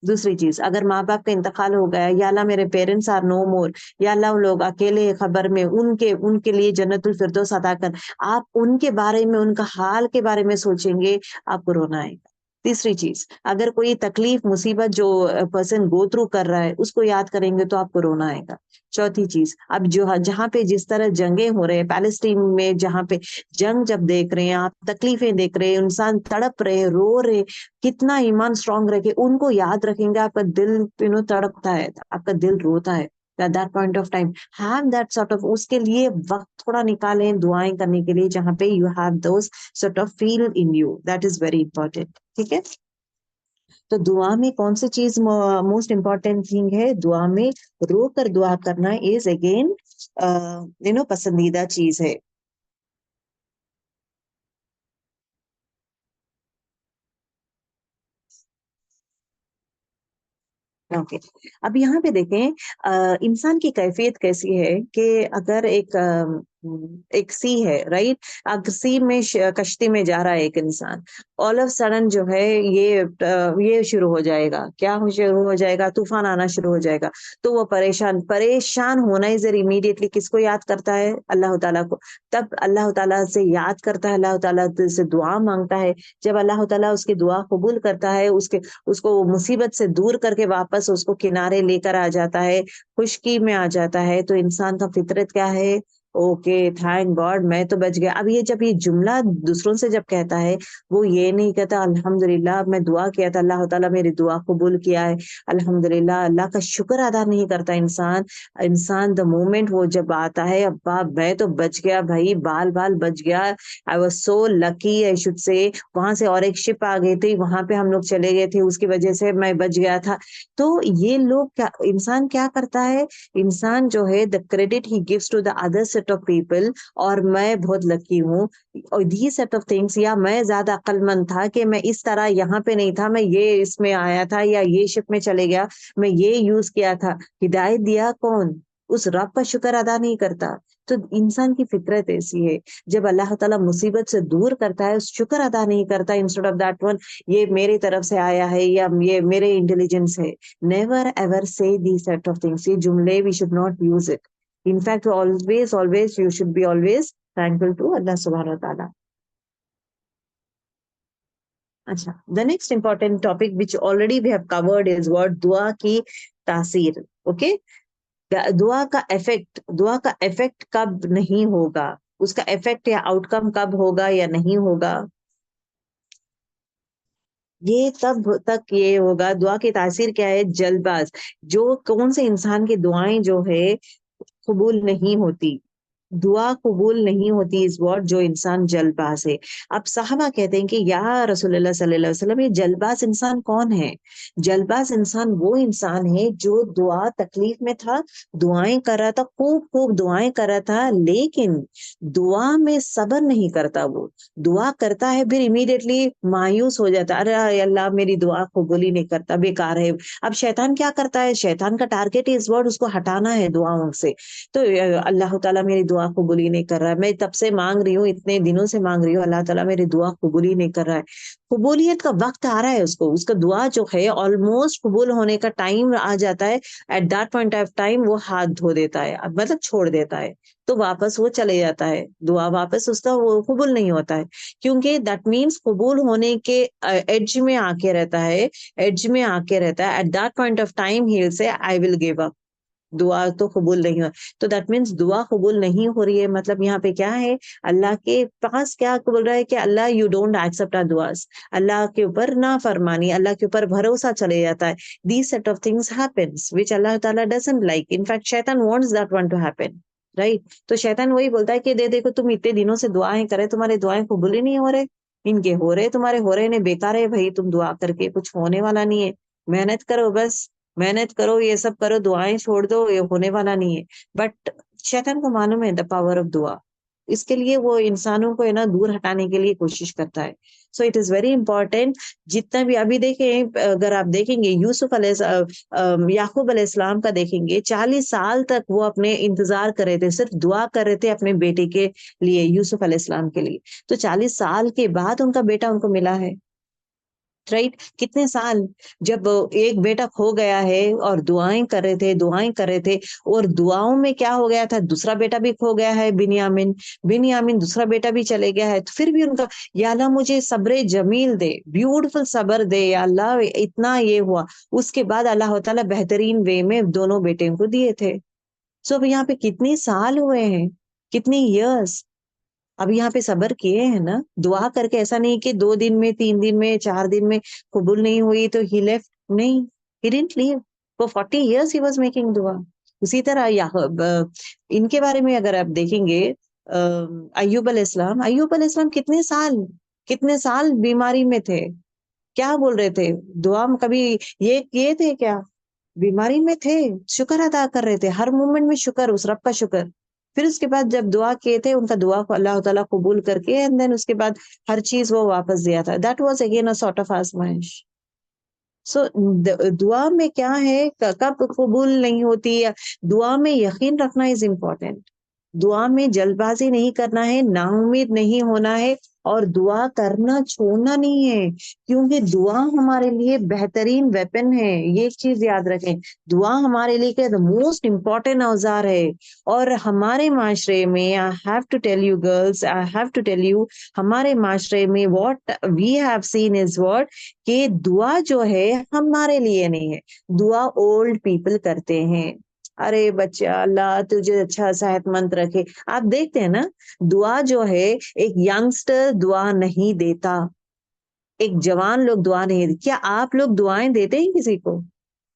दूसरी चीज, अगर माँ बाप का इंतकाल हो गया, या अल्लाह मेरे पेरेंट्स आर नो मोर, या अल्लाह वो लोग अकेले हैं खबर में, उनके उनके लिए जन्नतुल फिरदौस अता कर, आप उनके बारे में, उनका हाल के बारे में सोचेंगे, आपको रोना आएगा। तीसरी चीज, अगर कोई तकलीफ मुसीबत जो पर्सन गो थ्रू कर रहा है उसको याद करेंगे तो आपको रोना आएगा। चौथी चीज, अब जो जहाँ पे जिस तरह जंगे हो रहे हैं पैलेस्टीन में, जहाँ पे जंग जब देख रहे हैं आप, तकलीफें देख रहे हैं, इंसान तड़प रहे, रो रहे, कितना ईमान स्ट्रांग रखे उनको याद रखेंगे, आपका दिल तड़पता है, आपका दिल रोता है। at that point of time have that sort of, उसके लिए वक्त थोड़ा निकालें दुआएं करने के लिए, जहाँ पे you have those sort of feel in you, that is very important। ठीक है, तो दुआ में कौन सी चीज मोस्ट इंपॉर्टेंट थिंग है? दुआ में रो कर दुआ करना इज अगेन पसंदीदा चीज है। ओके, अब यहाँ पे देखें इंसान की कैफियत कैसी है कि अगर एक सी है, राइट, अगर सी में कश्ती में जा रहा है एक इंसान, ऑल ऑफ सडन जो है ये शुरू हो जाएगा, क्या शुरू हो जाएगा? तूफान आना शुरू हो जाएगा। तो वो परेशान परेशान होना इधर इमीडिएटली किसको याद करता है? अल्लाह ताला को। तब अल्लाह ताला से याद करता है, अल्लाह ताला से दुआ मांगता है। जब अल्लाह ताला उसकी दुआ कबूल करता है, उसको मुसीबत से दूर करके वापस उसको किनारे लेकर आ जाता है, खुशकी में आ जाता है, तो इंसान का फितरत क्या है? ओके, थैंक गॉड मैं तो बच गया। अब ये जब ये जुमला दूसरों से जब कहता है, वो ये नहीं कहता अल्हम्दुलिल्लाह मैं दुआ किया था, अल्लाह ताला मेरी दुआ कबूल किया है, अल्हम्दुलिल्लाह, अल्लाह का शुक्र अदा नहीं करता इंसान। इंसान द मोमेंट वो जब आता है, अब्बा मैं तो बच गया भाई, बाल बाल बच गया, I was so lucky I should say, वहां से और एक शिप आ गई थी, वहां पे हम लोग चले गए थे, उसकी वजह से मैं बच गया था। तो ये लोग क्या, इंसान क्या करता है? इंसान जो है the credit he gives to the other set of people, और मैं बहुत लकी हूँ, और दी सेट ऑफ थिंग्स, या मैं ज्यादा अक्लमंद था कि मैं इस तरह यहाँ पे नहीं था, मैं ये इसमें आया था या ये शिप में चले गया, मैं ये यूज किया था। हिदायत दिया कौन? उस रब का शुक्र अदा नहीं करता। तो इंसान की फितरत ऐसी है, जब अल्लाह ताला मुसीबत से दूर करता है शुक्र अदा नहीं करता, इंस्टेड ऑफ दैट वन ये मेरी तरफ से आया है या ये मेरे इंटेलिजेंस है। नेवर एवर से दी सेट ऑफ थिंग्स, ये जुमले we should not use it. In fact always always you should be always thankful to Allah सुब्हानहू व तआला। अच्छा, the next important topic which already we have covered is what दुआ की तासीर। ओके, दुआ का इफेक्ट कब नहीं होगा, उसका इफेक्ट या आउटकम कब होगा या नहीं होगा, ये तब तक ये होगा। दुआ की तासीर क्या है? जल्दबाज, जो कौन से इंसान की दुआएं जो है कबूल नहीं होती, दुआ कबूल नहीं होती इस वॉट, जो इंसान जल्दबाज है। अब साहबा कहते हैं कि या रसूलुल्लाह सल्लल्लाहु अलैहि वसल्लम, ये जल्दबाज इंसान कौन है? जल्दबाज इंसान वो इंसान है जो दुआ, तकलीफ में था, दुआएं कर रहा था, खूब खूब दुआएं कर रहा था, लेकिन दुआ में सब्र नहीं करता। वो दुआ करता है फिर इमीडिएटली मायूस हो जाता है, अरे अल्लाह मेरी दुआ कबूल ही नहीं करता, बेकार है। अब शैतान क्या करता है? शैतान का टारगेट इस वॉट, उसको हटाना है दुआओं से। तो अल्लाह ताला मेरी दुआ कबूल ही नहीं कर रहा है, मैं तब से मांग रही हूँ, इतने दिनों से मांग रही हूँ, अल्लाह ताला मेरी दुआ कबूल ही नहीं कर रहा है। कबूलियत का वक्त आ रहा है उसको, उसका दुआ जो है ऑलमोस्ट कबूल होने का टाइम आ जाता है। At that point of time वो हाथ धो देता है, अब मतलब छोड़ देता है, तो वापस वो चले जाता है, दुआ वापस उसका वो कबूल नहीं होता है, क्योंकि दैट मीन्स कबूल होने के एज में आके रहता है, एज में आके रहता है। At that point of time he will say I will give up, दुआ तो कबूल नहीं हो। तो दैट मीन्स दुआ कबूल नहीं हो रही है, मतलब यहाँ पे क्या है? अल्लाह के पास क्या बोल रहा है कि अल्लाह यू डोंट एक्सेप्ट आवर दुआस, अल्लाह के ऊपर ना फरमानी, अल्लाह के ऊपर भरोसा चले जाता है। These set of things happens which Allah ताला डजंट लाइक, इनफैक्ट शैतान wants that one to happen, right. तो शैतान वही बोलता है कि दे देखो तुम इतने दिनों से दुआएं करे, तुम्हारे दुआएं कबूल ही नहीं हो रहे, इनके हो रहे, तुम्हारे हो रहे, ने बेकार है भाई, तुम दुआ करके कुछ होने वाला नहीं है, मेहनत करो बस, मेहनत करो, ये सब करो, दुआएं छोड़ दो, ये होने वाला नहीं है। बट शैतान को मालूम है द पावर ऑफ दुआ, इसके लिए वो इंसानों को है ना दूर हटाने के लिए कोशिश करता है। सो इट इज वेरी इंपॉर्टेंट। जितना भी अभी देखें, अगर आप देखेंगे याकूब अलैहिस्सलाम का देखेंगे, 40 साल तक वो अपने इंतजार कर रहे थे, सिर्फ दुआ कर रहे थे अपने बेटे के लिए, यूसुफ अलैहिस्सलाम के लिए। तो 40 साल के बाद उनका बेटा उनको मिला है। राइट? कितने साल, जब एक बेटा खो गया है और दुआएं कर रहे थे, दुआएं कर रहे थे, और दुआओं में क्या हो गया था, दूसरा बेटा भी खो गया है, बिन्यामिन। बिन्यामिन दूसरा बेटा भी चले गया है, तो फिर भी उनका, या अल्लाह मुझे सब्र जमील दे, ब्यूटीफुल सब्र दे या अल्लाह, इतना ये हुआ। उसके बाद अल्लाह ताला बेहतरीन वे में दोनों बेटे को दिए थे। सो अब यहाँ पे कितने साल हुए हैं, कितनी ईयर्स। अब यहाँ पे सब्र किए हैं ना, दुआ करके, ऐसा नहीं कि 2 दिन में, 3 दिन में, 4 दिन में कबूल नहीं हुई तो ही लेफ्ट, नहीं, he didn't leave, for 40 years he was making दुआ। उसी तरह इनके बारे में अगर आप देखेंगे, अय्यूब अल इस्लाम कितने साल बीमारी में थे, क्या बोल रहे थे, दुआ में कभी ये किए थे क्या, बीमारी में थे, शुक्र अदा कर रहे थे, हर मोमेंट में शुक्र, उस रब का शुक्र। फिर उसके बाद जब दुआ किए थे, उनका दुआ को अल्लाह ताला कबूल करके, एंड देन उसके बाद हर चीज वो वापस दिया था। That was again a sort of आजमाइश। सो दुआ में क्या है, कब कबूल नहीं होती है, दुआ में यकीन रखना इज इम्पोर्टेंट। दुआ में जल्दबाजी नहीं करना है, नाउम्मीद नहीं होना है, और दुआ करना छोड़ना नहीं है, क्योंकि दुआ हमारे लिए बेहतरीन वेपन है। ये एक चीज याद रखें, दुआ हमारे लिए द मोस्ट इम्पोर्टेंट औजार है। और हमारे माशरे में, I have to tell you girls, I have to tell you, हमारे माशरे में what we have seen is what, कि दुआ जो है हमारे लिए नहीं है, दुआ ओल्ड पीपल करते हैं। अरे बच्चा, अल्लाह तुझे अच्छा सेहतमंद रखे। आप देखते हैं ना, दुआ जो है, एक यंगस्टर दुआ नहीं देता, एक जवान लोग दुआ नहीं देते। क्या आप लोग दुआएं देते हैं किसी को,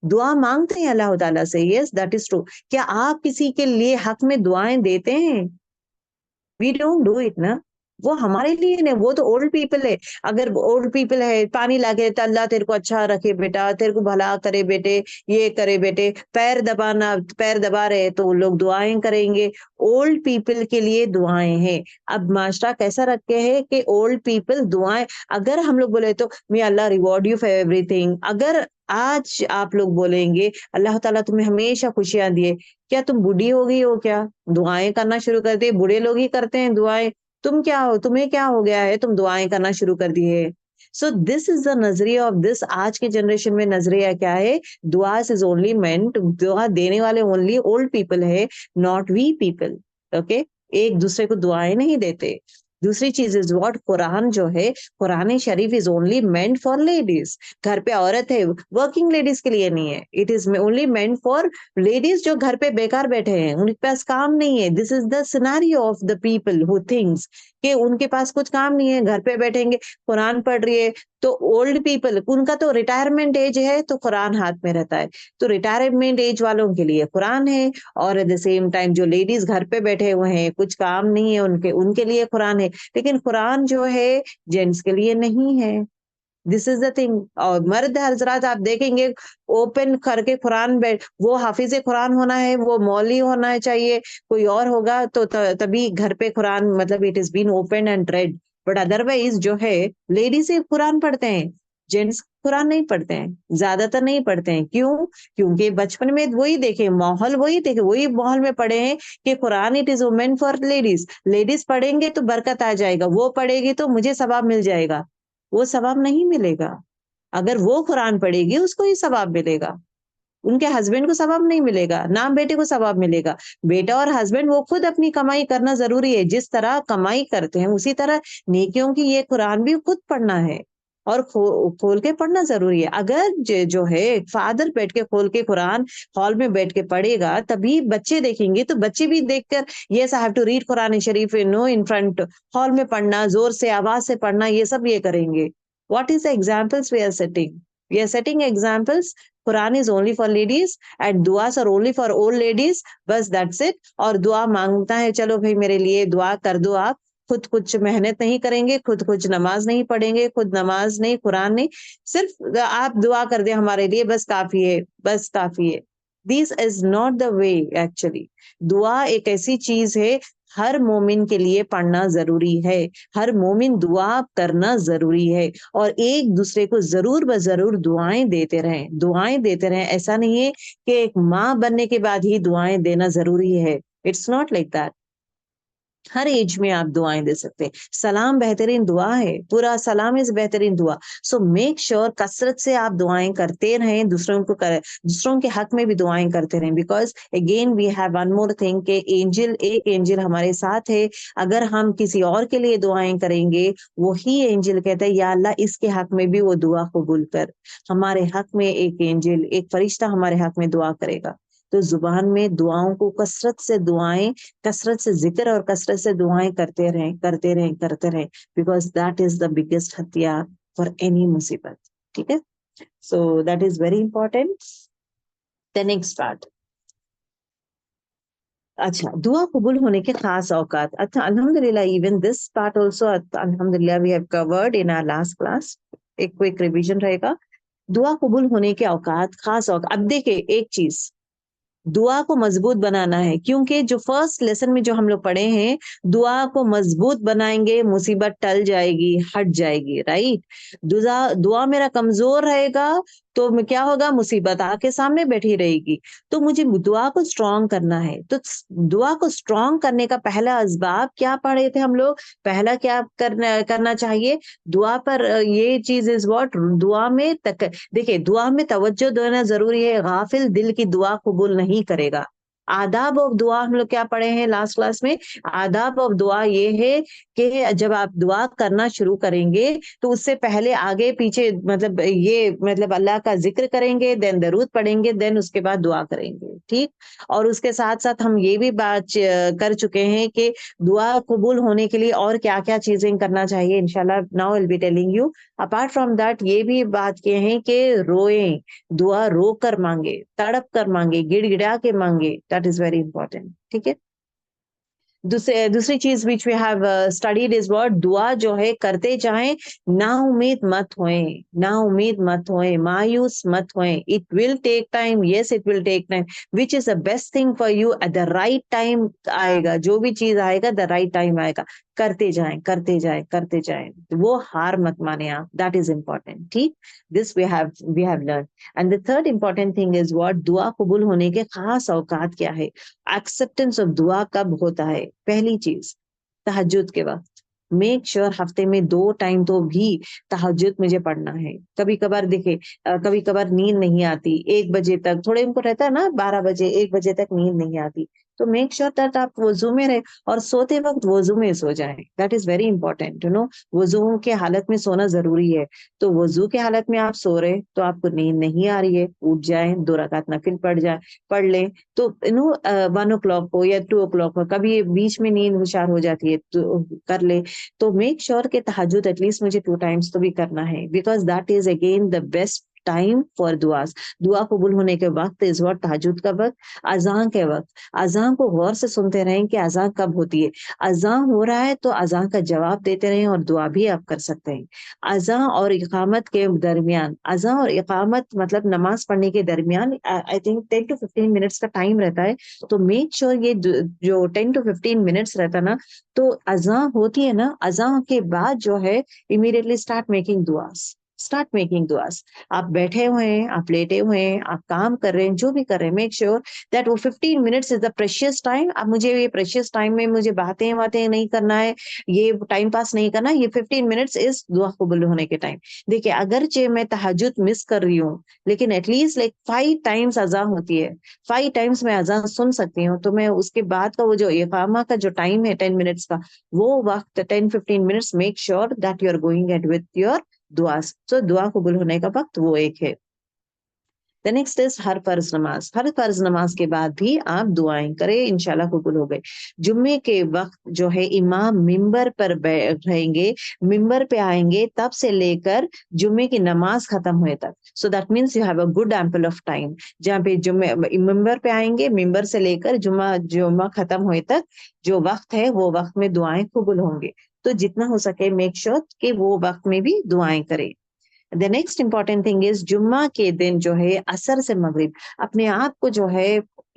दुआ मांगते हैं अल्लाह ताला से? Yes, that is true. क्या आप किसी के लिए हक में दुआएं देते हैं? वी डोंट डू इट ना। वो हमारे लिए नहीं, वो तो ओल्ड पीपल है। अगर ओल्ड पीपल है, पानी लाके तो अल्लाह तेरे को अच्छा रखे बेटा, तेरे को भला करे बेटे, ये करे बेटे, पैर दबाना, पैर दबा रहे तो लोग दुआएं करेंगे। ओल्ड पीपल के लिए दुआएं हैं। अब माशरा कैसा रखे है कि ओल्ड पीपल दुआएं, अगर हम लोग बोले तो मे अल्लाह रिवॉर्ड यू फॉर एवरीथिंग, अगर आज आप लोग बोलेंगे अल्लाह ताला तुम्हें हमेशा खुशियां दिए, क्या तुम बूढ़ी हो गई हो क्या, दुआएं करना शुरू कर दिए? बूढ़े लोग ही करते हैं दुआएं, तुम क्या हो, तुम्हें क्या हो गया है, तुम दुआएं करना शुरू कर दिए? सो दिस इज द नजरिया ऑफ दिस। आज के जनरेशन में नजरिया क्या है, दुआ इज ओनली मेंट, दुआ देने वाले ओनली ओल्ड पीपल है, नॉट वी पीपल। ओके, एक दूसरे को दुआएं नहीं देते। दूसरी चीज इज व्हाट, कुरान जो है, Quran Sharif is only meant for ladies. घर पे औरत है, वर्किंग लेडीज के लिए नहीं है, it is only meant for ladies जो घर पे बेकार बैठे हैं, उनके पास काम नहीं है। This is the scenario of the people who thinks कि उनके पास कुछ काम नहीं है, घर पे बैठेंगे। कुरान पढ़ रही है तो ओल्ड पीपल, उनका तो रिटायरमेंट एज है तो कुरान हाथ में रहता है, तो रिटायरमेंट एज वालों के लिए कुरान है। और एट द सेम टाइम जो लेडीज घर पे बैठे हुए हैं, कुछ काम नहीं है उनके, उनके लिए कुरान है। लेकिन कुरान जो है जेंट्स के लिए नहीं है। This is the thing. और मर्द हजरात आप देखेंगे ओपन करके कुरान, वो हाफिज कुरान होना है, वो मौली होना चाहिए, कोई और होगा तो तभी घर पे कुरान, मतलब it is been open and read. But otherwise जो है, लेडीज ही कुरान पढ़ते हैं, जेंट्स कुरान नहीं पढ़ते हैं, ज्यादातर नहीं पढ़ते हैं। क्यों? क्योंकि बचपन में वही देखे माहौल, वही माहौल में पढ़े हैं कि Quran it is women for ladies, ladies पढ़ेंगे तो बरकत आ जाएगा, वो पढ़ेगी तो मुझे सवाब मिल जाएगा। वो सवाब नहीं मिलेगा। अगर वो कुरान पढ़ेगी उसको ही सवाब मिलेगा, उनके हस्बैंड को सवाब नहीं मिलेगा, ना बेटे को सवाब मिलेगा। बेटा और हस्बैंड वो खुद अपनी कमाई करना जरूरी है, जिस तरह कमाई करते हैं उसी तरह नेकियों की ये कुरान भी खुद पढ़ना है, और खोल के पढ़ना जरूरी है। अगर जो है फादर बैठ के खोल के कुरान हॉल में बैठ के पढ़ेगा, तभी बच्चे देखेंगे, तो बच्चे भी देखकर yes I have to read Quran शरीफ नो इन फ्रंट, हॉल में पढ़ना, जोर से आवाज से पढ़ना, ये सब ये करेंगे। What is the examples we are setting? We are setting examples. Quran is only for ladies and दुआस are only for old ladies, बस दैट्स इट। और दुआ मांगता है, चलो भाई मेरे लिए दुआ कर दो आप, खुद कुछ मेहनत नहीं करेंगे, खुद कुछ नमाज नहीं पढ़ेंगे, खुद नमाज नहीं, कुरान नहीं, सिर्फ आप दुआ कर दे हमारे लिए, बस काफी है, बस काफी है। This is not the way actually. दुआ एक ऐसी चीज है, हर मोमिन के लिए पढ़ना जरूरी है, हर मोमिन दुआ करना जरूरी है, और एक दूसरे को जरूर ब जरूर दुआएं देते रहें, दुआएं देते रहें। ऐसा नहीं है कि एक माँ बनने के बाद ही दुआएं देना जरूरी है, इट्स नॉट लाइक दैट। हर एज में आप दुआएं दे सकते हैं। सलाम बेहतरीन दुआ है, पूरा सलाम इज बेहतरीन दुआ। सो मेक श्योर कसरत से आप दुआएं करते रहें, दूसरों के हक में भी दुआएं करते रहें। Because again we have one more thing के एक एंजल हमारे साथ है। अगर हम किसी और के लिए दुआएं करेंगे, वही एंजल कहता है या अल्लाह इसके हक में भी वो दुआ कबूल कर। हमारे हक में एक एंजल, एक फरिश्ता हमारे हक में दुआ करेगा। तो जुबान में दुआओं को कसरत से दुआएं, कसरत से जिक्र और कसरत से दुआएं करते रहें, करते रहें, करते रहें। Because that is the biggest हथियार फॉर एनी मुसीबत। ठीक है, so that is very important. The next part, अच्छा, दुआ कबूल होने के खास औकात। अच्छा, अल्हम्दुलिल्लाह इवन दिस पार्ट आल्सो अल्हम्दुलिल्लाह we have covered in our last class. एक क्विक रिवीजन रहेगा। दुआ कबूल होने के औकात, खास औकात। अब देखिए एक चीज, दुआ को मजबूत बनाना है, क्योंकि जो फर्स्ट लेसन में जो हम लोग पढ़े हैं, दुआ को मजबूत बनाएंगे मुसीबत टल जाएगी, हट जाएगी। राइट, दुआ मेरा कमजोर रहेगा तो क्या होगा, मुसीबत आके सामने बैठी रहेगी। तो मुझे दुआ को स्ट्रॉन्ग करना है। तो दुआ को स्ट्रॉन्ग करने का पहला असबाब क्या पढ़े थे हम लोग, पहला क्या करना चाहिए दुआ पर, ये चीज इज व्हाट, दुआ में देखिए दुआ में तवज्जो देना जरूरी है। गाफिल दिल की दुआ कबूल नहीं करेगा। आदाब ऑफ दुआ हम लोग क्या पढ़े हैं लास्ट क्लास में, आदाब ऑफ दुआ ये है कि जब आप दुआ करना शुरू करेंगे तो उससे पहले आगे पीछे मतलब ये मतलब अल्लाह का जिक्र करेंगे, देन दरूद पढ़ेंगे, देन उसके बाद दुआ करेंगे। ठीक, और उसके साथ साथ हम ये भी बात कर चुके हैं कि दुआ कबूल होने के लिए और क्या क्या चीजें करना चाहिए। इंशाल्लाह now I will be telling you. Apart from that ये भी बात किए हैं कि रोएं, दुआ रो कर मांगे, तड़प कर मांगे, गिड़गिड़ा के मांगे। That is very important. ठीक है, दूसरी चीज which we have studied is what, दुआ जो है करते जाएं, ना उम्मीद मत होए, ना उम्मीद मत होए, मायूस मत होए। It will take time, yes it will take time, which is the best thing for you at the right time आएगा। जो भी चीज आएगा द राइट टाइम आएगा। करते जाएं, करते जाएं, करते जाएं, वो हार मत माने आप। That is important. ठीक, this we have learn. And the third important thing is what, दुआ कबूल होने के खास औकात क्या है। एक्सेप्टेंस ऑफ दुआ कब होता है, पहली चीज तहज्जुद के वक्त। मेक श्योर हफ्ते में 2 टाइम तो भी तहज्जुद मुझे पढ़ना है। कभी कभार देखे, कभी कभार नींद नहीं आती 1 बजे तक, थोड़े उनको रहता है ना 12 बजे 1 बजे तक नींद नहीं आती। तो मेक श्योर दैट आप वजू में रहे और सोते वक्त वजू में सो जाएं। दैट इज वेरी इंपॉर्टेंट, वजू के हालत में सोना जरूरी है। तो वजू के हालत में आप सो रहे तो आपको नींद नहीं आ रही है, उठ जाए 2 रकात नफिल पढ़ ले। तो 1 o'clock को या 2 o'clock को, कभी बीच में नींद हुशार हो जाती है तो कर ले। तो मेक श्योर के तहज्जुद एटलीस्ट मुझे 2 टाइम्स तो भी करना है। Because that is again the best time for दुआस। दुआ कबूल होने के वक्त इस वक्त तहज्जुद का वक्त, अजान के वक्त। अजान को गौर से सुनते रहें कि अजान कब होती है। अजान हो रहा है तो अजान का जवाब देते रहें और दुआ भी आप कर सकते हैं। अजान और इकामत के दरमियान, अजान और इकामत मतलब नमाज पढ़ने के दरमियान आई थिंक 10 to 15 मिनट्स का टाइम रहता है। तो मेक श्योर ये जो 10 to 15 मिनट्स रहता है ना, तो अजान होती है ना, अजान के बाद जो है इमीडिएटली स्टार्ट मेकिंग दुआस, स्टार्ट मेकिंग दुआस। आप बैठे हुए हैं, आप लेटे हुए हैं, आप काम कर रहे हैं, जो भी कर रहे हैं, मेक श्योर दैट वो 15 minutes is the precious time. अब मुझे ये प्रेशियस टाइम में मुझे बातें नहीं करना है, ये टाइम पास नहीं करना। ये 15 मिनट्स इज दुआ कबूल होने के टाइम। देखिए अगरचे मैं तहज्जुद मिस कर रही हूँ, लेकिन एटलीस्ट लाइक 5 टाइम्स अजान होती है, 5 टाइम्स मैं अजान सुन सकती हूँ। तो मैं उसके बाद का वो जो इकामा का जो टाइम है 10 मिनट्स का, वो वक्त 10-15 minutes make sure that you are going at with your दुआ। तो दुआ कबूल होने का वक्त वो एक है। द नेक्स्ट इज हर फर्ज नमाज। हर फर्ज नमाज के बाद भी आप दुआएं करें, इंशाल्लाह कबूल हो गए। जुम्मे के वक्त जो है इमाम मिंबर पर रहेंगे, मिंबर पे आएंगे तब से लेकर जुम्मे की नमाज खत्म हुए तक। So that means you have a good ample of time. जहाँ पे जुम्मे मिंबर पे आएंगे, मिंबर से लेकर जुम्मा जुम्मा खत्म हुए तक जो वक्त है वो वक्त में दुआएं कबूल होंगे। तो जितना हो सके मेक श्योर कि वो वक्त में भी दुआएं करें। The next important thing is जुम्मा के दिन जो है असर से मगरिब अपने आप को जो है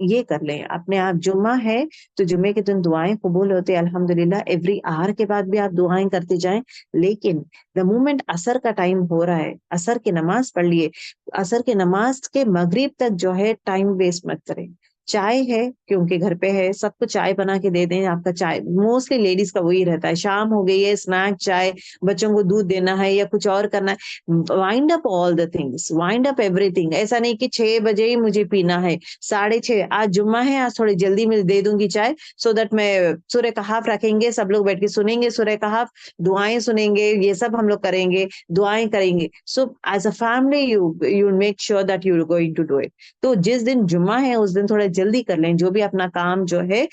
ये कर लें अपने आप। जुम्मा है तो जुम्मे के दिन दुआएं कबूल होते हैं अल्हम्दुलिल्लाह। एवरी आवर के बाद भी आप दुआएं करते जाएं, लेकिन द मोमेंट असर का टाइम हो रहा है, असर की नमाज पढ़ लिए, असर की नमाज के मगरिब तक जो है टाइम वेस्ट मत करें। चाय है क्योंकि घर पे है, सबको चाय बना के दे दें। आपका चाय मोस्टली लेडीज का वही रहता है, शाम हो गई है, स्नैक चाय, बच्चों को दूध देना है या कुछ और करना है। Wind up all the things, wind up everything. ऐसा नहीं कि 6 बजे ही मुझे पीना है, 6:30, आज जुम्मा है, आज थोड़ी जल्दी मैं दे दूंगी चाय, सो दैट मैं सूर्य कहाफ रखेंगे, सब लोग बैठ के सुनेंगे सूर्य कहाफ, दुआएं सुनेंगे, ये सब हम लोग करेंगे, दुआएं करेंगे। So as a family you make sure that you are going to do it. तो जिस दिन जुम्मा है उस दिन थोड़ा जल्दी कर लें, जो भी अपना काम जो है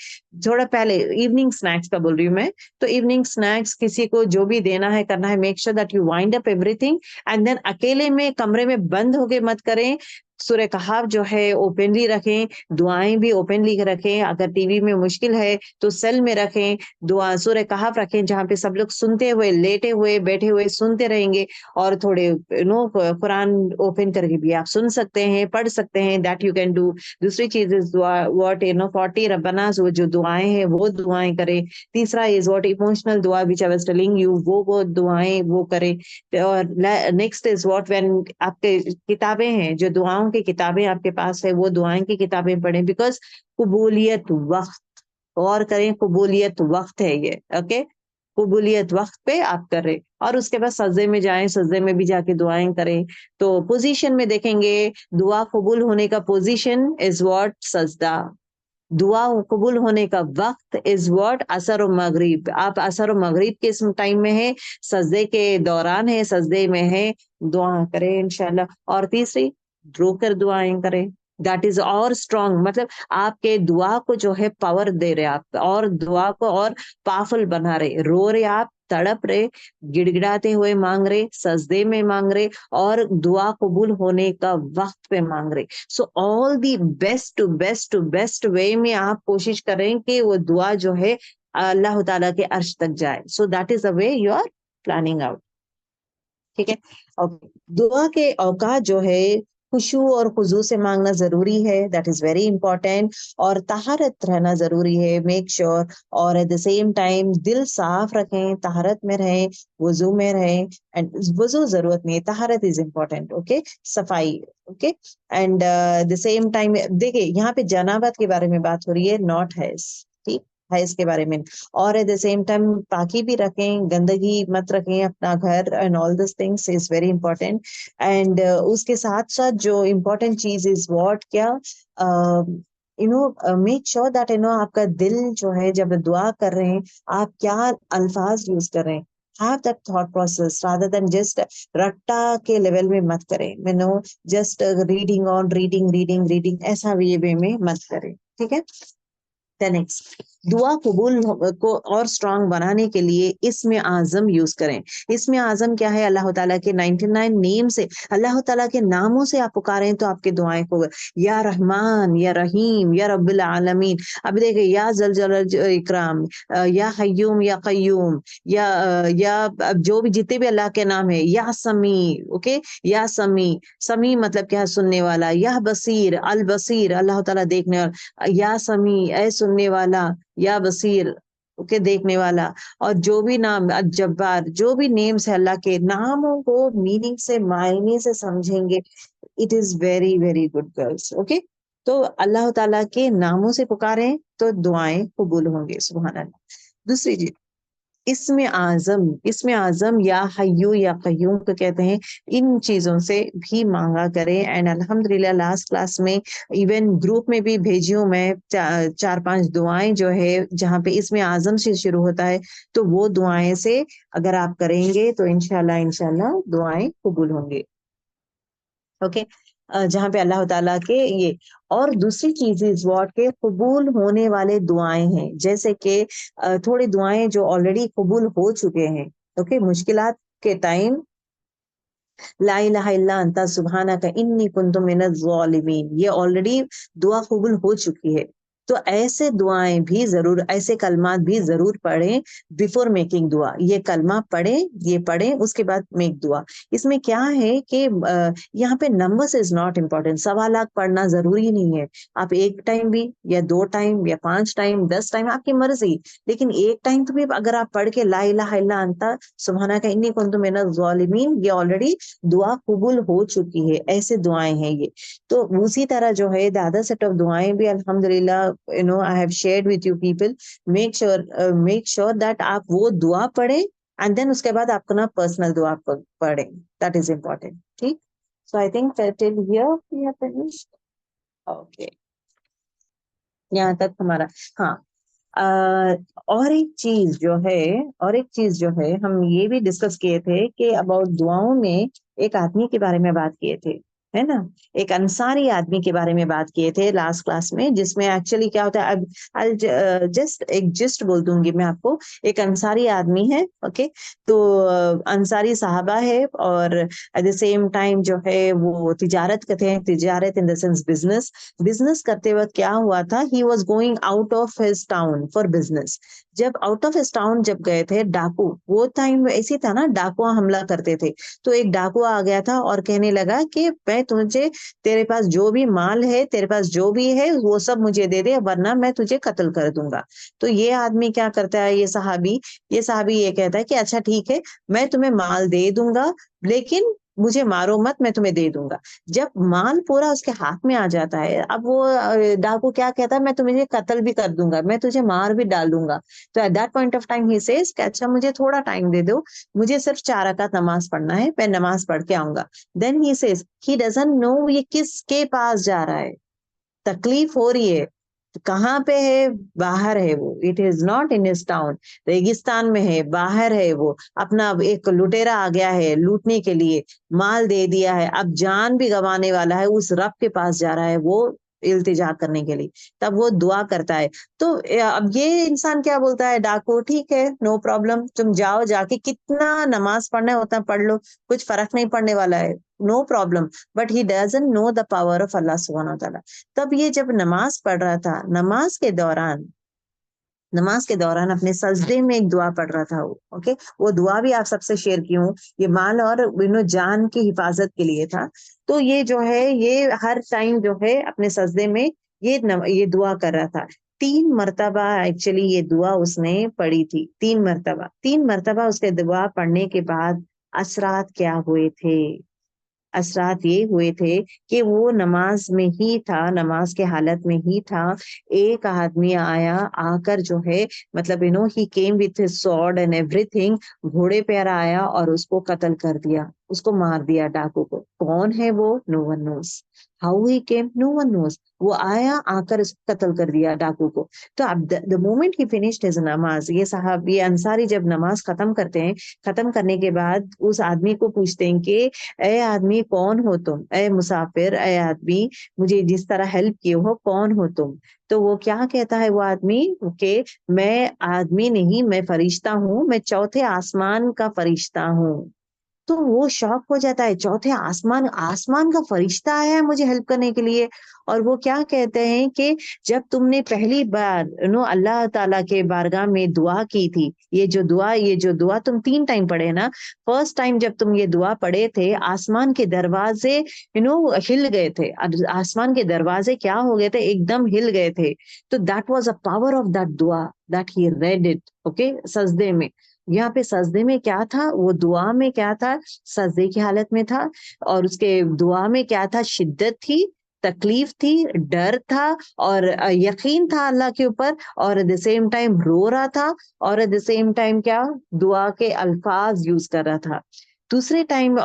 थोड़ा पहले। इवनिंग स्नैक्स का बोल रही हूँ मैं, तो इवनिंग स्नैक्स किसी को जो भी देना है करना है, make sure that you wind up everything. And then अकेले में कमरे में बंद होके मत करें, सूर्य कहाफ जो है ओपनली रखें, दुआएं भी ओपनली रखें। अगर टीवी में मुश्किल है तो सेल में रखें, दुआ सूर्य कहाफ रखें जहाँ पे सब लोग सुनते हुए, लेटे हुए, बैठे हुए सुनते रहेंगे। और थोड़े कुरान ओपन करके भी आप सुन सकते हैं, पढ़ सकते हैं, दैट यू कैन डू। दूसरी चीज इज व्हाट 40 रब्बाना, जो दुआएं हैं वो दुआएं करें। तीसरा इज व्हाट इमोशनल दुआ विच आई वाज टेलिंग यू, वो दुआएं वो करें। और नेक्स्ट इज व्हाट व्हेन आपके किताबें हैं, जो दुआओं की किताबें आपके पास है, वो दुआएं की किताबें पढ़ें, बिकॉज कबूलियत वक्त, और करें कबूलियत वक्त है ये, ओके। कबूलियत वक्त पे आप करें। और उसके बाद सजदे में जाएं, सजदे में भी जाके दुआएं करें। तो पोजीशन में देखेंगे, दुआ कबूल होने का पोजीशन इज व्हाट सजदा, दुआ कबूल होने का वक्त इज व्हाट असर और मगरिब। आप असर और मगरिब के इस टाइम में है, सजदे के दौरान है, सजदे में है, दुआ करें इंशाल्लाह। और तीसरी, रोकर दुआएं करें, दैट इज और स्ट्रॉन्ग, मतलब आपके दुआ को जो है पावर दे रहे आप, और दुआ को और पावरफुल बना रहे। रो रहे आप, तड़प रहे, गिड़गिड़ाते हुए मांग रहे, सजदे में मांग रहे, और दुआ कबूल होने का वक्त पे मांग रहे। सो ऑल दी बेस्ट वे में आप कोशिश करें कि वो दुआ जो है अल्लाह ताला के अर्श तक जाए। So that is the way you are planning out, ठीक है। और दुआ के औकात जो है खुशू और खुजू से मांगना जरूरी है, दैट इज वेरी इंपॉर्टेंट। और तहारत रहना जरूरी है, मेक श्योर। और एट द सेम टाइम दिल साफ रखें, तहारत में रहें, वजू में रहें। एंड वजू जरूरत नहीं है, तहारत इज इम्पोर्टेंट, ओके, सफाई, okay. And the same time देखिए यहाँ पे जनाबत के बारे में बात हो रही है, नॉट हैज, ठीक है, इसके बारे में। और एट द सेम टाइम पाकी भी रखें, गंदगी मत रखें अपना घर, and all this things is very important. And उसके साथ साथ जो इम्पोर्टेंट चीज इज व्हाट, क्या मेक श्योर दैट आपका दिल जो है, जब दुआ कर रहे हैं आप क्या अल्फाज यूज कर रहे हैं, have that thought process rather than just रट्टा के लेवल में मत करें, जस्ट रीडिंग ऐसा वे में मत करें, ठीक है। नेक्स्ट, दुआ कबूल को और स्ट्रांग बनाने के लिए इसमें आजम यूज करें। इसमें आजम क्या है? अल्लाह ताला के 99 नेम से, अल्लाह ताला के नामों से आप पुकारें तो आपके दुआएं को, या रहमान, या रहीम, या रब्बिल आलमीन। अब देखिए, या जल जलाल इकराम, या हय्यूम, या कय्यूम, या जो भी जितने भी अल्लाह के नाम है, या समी, ओके, या समी। समी मतलब क्या है? सुनने वाला। या बसीर, अल बसीर, अल्लाह ताला देखने वाला। या समी, ऐ सुनने वाला, या बसीर, ओके, देखने वाला। और जो भी नाम, जब्बार, जो भी नेम्स है अल्लाह के, नामों को मीनिंग से, मायने से समझेंगे, it is very very good girls, okay. तो अल्लाह ताला के नामों से पुकारें तो दुआएं कबूल होंगे, सुभान अल्लाह। दूसरी चीज, इसमें आजम या हय्यू या कय्यूम को कहते हैं, इन चीजों से भी मांगा करें। एंड अल्हम्दुलिल्लाह लास्ट क्लास में इवन ग्रुप में भी भेजी हूँ मैं 4-5 दुआएं जो है, जहाँ पे इसमें आजम से शुरू होता है, तो वो दुआएं से अगर आप करेंगे तो इंशाल्लाह इंशाल्लाह दुआएं कबूल होंगे, ओके। जहाँ पे अल्लाह ताला के ये। और दूसरी चीज इज व्हाट के कबूल होने वाले दुआएं हैं, जैसे कि थोड़ी दुआएं जो ऑलरेडी कबूल हो चुके हैं, ओके। मुश्किलात के टाइम, ला इलाहा इल्ला अंता सुब्हानका इन्नी कुन्तु मिनज़ ज़ालिमीन, ये ऑलरेडी दुआ कबूल हो चुकी है। तो ऐसे दुआएं भी जरूर, ऐसे कलमात भी जरूर पढ़ें बिफोर मेकिंग दुआ। ये कलमा पढ़ें, ये पढ़ें, उसके बाद मेक दुआ। इसमें क्या है कि यहाँ पे numbers is not important. 1.25 lakh पढ़ना जरूरी नहीं है। आप एक टाइम भी या 2 टाइम या 5 टाइम 10 टाइम आपकी मर्जी, लेकिन एक टाइम तो भी अगर आप पढ़ के ला इलाहा इल्ला अंता सुब्हानका इन्नी कुन्तु मिनज़ ज़ालिमीन, ये ऑलरेडी दुआ कबूल हो चुकी है। ऐसे दुआएं हैं ये। तो उसी तरह जो है द अदर सेट ऑफ दुआएं भी अल्हम्दुलिल्लाह, I have shared with you people. Make sure that आप वो दुआ पढ़ें एंड देन उसके बाद आप अपना पर्सनल दुआ पढ़ें। That is important. ठीक। So I think till here we have finished. Okay, यहाँ तक हमारा। हाँ, और एक चीज जो है, हम ये भी डिस्कस किए थे कि अबाउट दुआओं में एक आदमी के बारे में बात किए थे, है ना। एक अंसारी आदमी के बारे में बात किए थे लास्ट क्लास में, जिसमें एक्चुअली क्या होता है, अब जस्ट एक जिस्ट बोल दूंगी मैं आपको। एक अंसारी आदमी है, ओके। तो अंसारी साहबा है, और एट द सेम टाइम जो है वो तिजारत करते हैं। तिजारत इन द सेंस बिजनेस। बिजनेस करते वक्त क्या हुआ था, he was going out of his town for business. जब आउट ऑफ हिज टाउन जब गए थे, डाकू, वो टाइम ऐसी था ना, डाकुआ हमला करते थे। तो एक डाकुआ आ गया था और कहने लगा कि मैं तुझे, तेरे पास जो भी माल है, तेरे पास जो भी है वो सब मुझे दे दे, वरना मैं तुझे कत्ल कर दूंगा। तो ये आदमी क्या करता है, ये सहाबी ये कहता है कि अच्छा ठीक है, मैं तुम्हें माल दे दूंगा, लेकिन मुझे मारो मत, मैं तुम्हें दे दूंगा। जब माल पूरा उसके हाथ में आ जाता है, अब वो डाकू क्या कहता है, मैं तुम्हें कत्ल भी कर दूंगा, मैं तुझे मार भी डाल दूंगा। तो at that point of time he says कि अच्छा मुझे थोड़ा टाइम दे दो, मुझे सिर्फ 4 रकात नमाज पढ़ना है, मैं नमाज पढ़ के आऊंगा। Then he says, he doesn't know ये किसके पास जा रहा है, तकलीफ हो रही है। तो कहाँ पे है, बाहर है वो, it is not in his town, रेगिस्तान में है, बाहर है वो। अपना एक लुटेरा आ गया है लूटने के लिए, माल दे दिया है, अब जान भी गंवाने वाला है, उस रब के पास जा रहा है वो इल्तिजा करने के लिए। तब वो दुआ करता है। तो अब ये इंसान क्या बोलता है, डाकू, ठीक है, नो प्रॉब्लम, तुम जाओ, जाके कितना नमाज पढ़ना है उतना पढ़ लो, कुछ फर्क नहीं पड़ने वाला है, no problem. But he doesn't know the power of Allah सुब्हानहू व तआला। तब ये जब नमाज पढ़ रहा था, नमाज के दौरान अपने सजदे में एक दुआ पढ़ रहा था वो, ओके। वो दुआ भी आप सबसे शेयर की हूँ। ये माल और जान की हिफाजत के लिए था। तो ये जो है, ये हर टाइम जो है अपने सजदे में ये दुआ कर रहा था। 3 मरतबा एक्चुअली ये दुआ उसने पढ़ी थी, 3 मरतबा उसके दुआ पढ़ने के बाद असरात क्या हुए थे। असरात ये हुए थे कि वो नमाज में ही था, नमाज के हालत में ही था। एक आदमी आया, आकर जो है, मतलब he came with his sword and everything, घोड़े पर आया और उसको कत्ल कर दिया, उसको मार दिया डाकू को। कौन है वो, no one knows. How he came, no one knows. वो आया, आकर इसको कत्ल कर दिया डाकू को। तो अब the moment he finished his नमाज, ये अंसारी जब नमाज खत्म करते हैं, खत्म करने के बाद उस आदमी को पूछते हैं कि ए आदमी कौन हो तुम, ए मुसाफिर, ए आदमी, मुझे जिस तरह हेल्प किए हो, कौन हो तुम। तो वो क्या कहता है वो आदमी, कि मैं आदमी नहीं, मैं फरिश्ता हूँ, मैं चौथे आसमान का फरिश्ता हूँ। तो वो शॉक हो जाता है, चौथे आसमान, आसमान का फरिश्ता आया है मुझे हेल्प करने के लिए। और वो क्या कहते हैं कि जब तुमने पहली बार अल्लाह ताला के बारगाह में दुआ की थी, ये जो दुआ तुम 3 टाइम पढ़े ना, फर्स्ट टाइम जब तुम ये दुआ पढ़े थे, आसमान के दरवाजे हिल गए थे। आसमान के दरवाजे क्या हो गए थे, एकदम हिल गए थे। तो that was a power of that दुआ, that he read it, okay, सजदे में। यहाँ पे सजदे में क्या था, वो दुआ में क्या था, सजदे की हालत में था। और उसके दुआ में क्या था, शिद्दत थी, तकलीफ थी, डर था, और यकीन था अल्लाह के ऊपर, और एट द सेम टाइम रो रहा था, और एट द सेम टाइम क्या, दुआ के अल्फाज यूज कर रहा था। दूसरे टाइम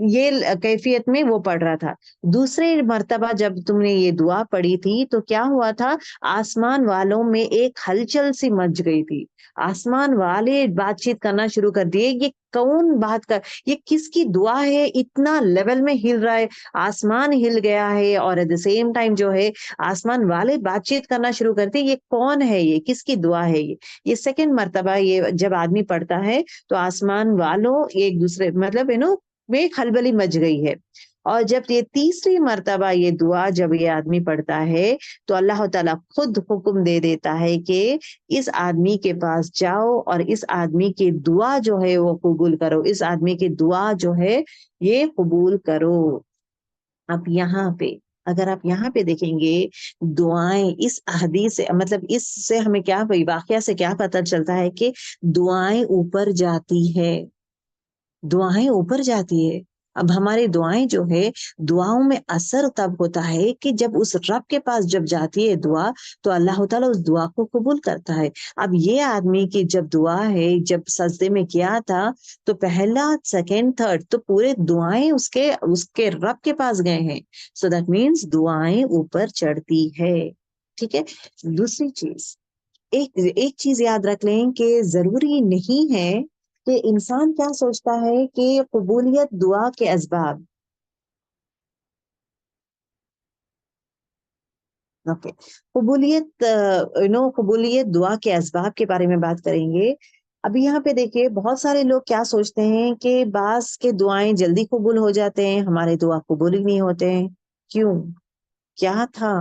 ये कैफियत में वो पढ़ रहा था। दूसरे मर्तबा जब तुमने ये दुआ पढ़ी थी, तो क्या हुआ था, आसमान वालों में एक हलचल सी मच गई थी। आसमान वाले बातचीत करना शुरू कर दिए, ये कौन बात कर, ये किसकी दुआ है, इतना लेवल में हिल रहा है, आसमान हिल गया है, और एट द सेम टाइम जो है आसमान वाले बातचीत करना शुरू करते, ये कौन है, ये किसकी दुआ है ये सेकंड मर्तबा ये जब आदमी पढ़ता है, तो आसमान वालों एक दूसरे, मतलब में खलबली मच गई है। और जब ये तीसरी मर्तबा ये दुआ जब ये आदमी पढ़ता है तो अल्लाह ताला खुद हुक्म दे देता है कि इस आदमी के पास जाओ और इस आदमी की दुआ जो है वो कबूल करो, इस आदमी की दुआ जो है ये कबूल करो। अब यहाँ पे अगर आप यहाँ पे देखेंगे दुआएं इस हदीस से, मतलब इससे हमें क्या वाकया से क्या पता चलता है कि दुआएं ऊपर जाती है, दुआएं ऊपर जाती है। अब हमारी दुआएं जो है, दुआओं में असर तब होता है कि जब उस रब के पास जब जाती है दुआ, तो अल्लाह ताला उस दुआ को कबूल करता है। अब ये आदमी की जब दुआ है, जब सजदे में किया था, तो पहला सेकंड थर्ड तो पूरे दुआएं उसके उसके रब के पास गए हैं। सो दैट मीन्स दुआएं ऊपर चढ़ती है। ठीक है। दूसरी चीज, एक एक चीज याद रख लें कि जरूरी नहीं है कि इंसान क्या सोचता है कि कबूलियत दुआ के असबाब। ओके, कबूलियत कबूलियत दुआ के असबाब के बारे में बात करेंगे। अभी यहाँ पे देखिए बहुत सारे लोग क्या सोचते हैं कि बास के दुआएं जल्दी कबूल हो जाते हैं, हमारे दुआ कबूल ही नहीं होते हैं। क्यों? क्या था?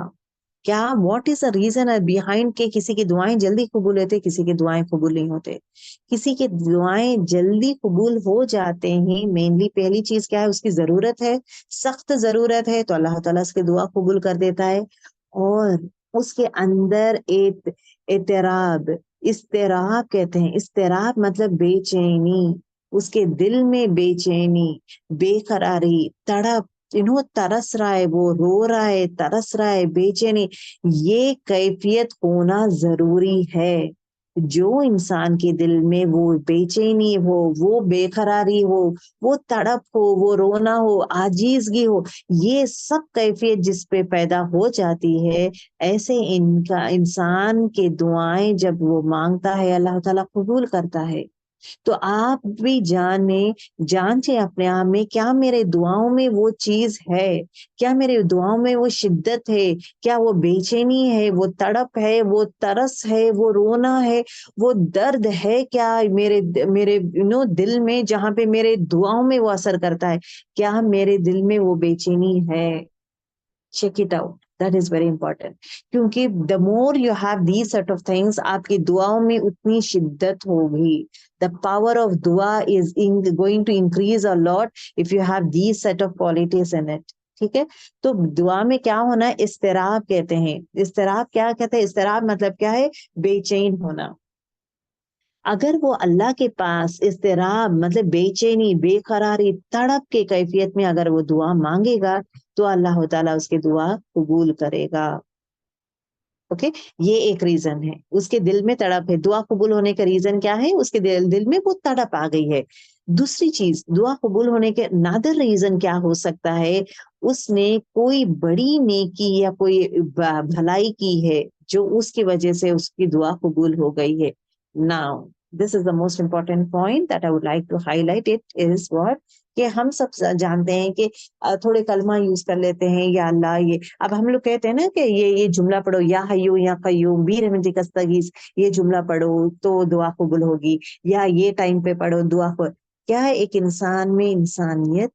क्या what is the reason behind के किसी की दुआएं जल्दी कबूल होते, किसी की दुआएं कबूल नहीं होते? किसी की दुआएं जल्दी कबूल हो जाते हैं, मेनली पहली चीज क्या है, उसकी जरूरत है, सख्त जरूरत है, तो अल्लाह ताला उसकी दुआ कबूल कर देता है। और उसके अंदर एक इतराब, इस्तेराब कहते हैं, इस्तेराब मतलब बेचैनी, उसके दिल में बेचैनी, बेकरारी, तड़प, तरस रहा है, वो रो रहा है, तरस रहा है, बेचैनी, ये कैफियत होना जरूरी है। जो इंसान के दिल में वो बेचैनी हो, वो बेकरारी हो, वो तड़प हो, वो रोना हो, आजीजगी हो, ये सब कैफियत जिस पे पैदा हो जाती है, ऐसे इनका इंसान के दुआएं जब वो मांगता है अल्लाह ताला कबूल करता है। तो आप भी जांचे अपने आप में, क्या मेरे दुआओं में वो चीज है, क्या मेरे दुआओं में वो शिद्दत है, क्या वो बेचैनी है, वो तड़प है, वो तरस है, वो रोना है, वो दर्द है, क्या मेरे मेरे दिल में, जहां पे मेरे दुआओं में वो असर करता है, क्या मेरे दिल में वो बेचैनी है? Check it out, that is very important. क्योंकि the more you have these set of things, आपकी दुआओं में उतनी शिद्दत होगी। द पावर ऑफ दुआ is going to increase a lot if you have these set of qualities in it. ठीक है। तो दुआ में क्या होना है, इस्तिराब कहते हैं। इस्तिराब क्या कहते हैं? इस्तिराब मतलब क्या है? बेचैन होना। अगर वो अल्लाह के पास इस्तिराब मतलब बेचैनी, बेकरारी, तड़प के कैफियत में अगर वो दुआ मांगेगा, तो अल्लाह ताला उसकी दुआ कबूल करेगा। ओके, ये एक रीजन है, उसके दिल में तड़प है। दुआ कबूल होने का रीजन क्या है? उसके दिल में वो तड़प आ गई है। दूसरी चीज, दुआ कबूल होने के नादर रीजन क्या हो सकता है? उसने कोई बड़ी नेकी या कोई भलाई की है, जो उसकी वजह से उसकी दुआ कबूल हो गई है। Now this is the most important point that I would like to highlight, it is what, कि हम सब जानते हैं कि थोड़े कलमा यूज कर लेते हैं, या अल्लाह, ये अब हम लोग कहते हैं ना कि ये जुमला पढ़ो, या हय्यू या कय्यूम बी रहमतिक अस्तगीस, ये जुमला पढ़ो तो दुआ कबूल होगी, या ये टाइम पे पढ़ो दुआ को। क्या है, एक इंसान में इंसानियत,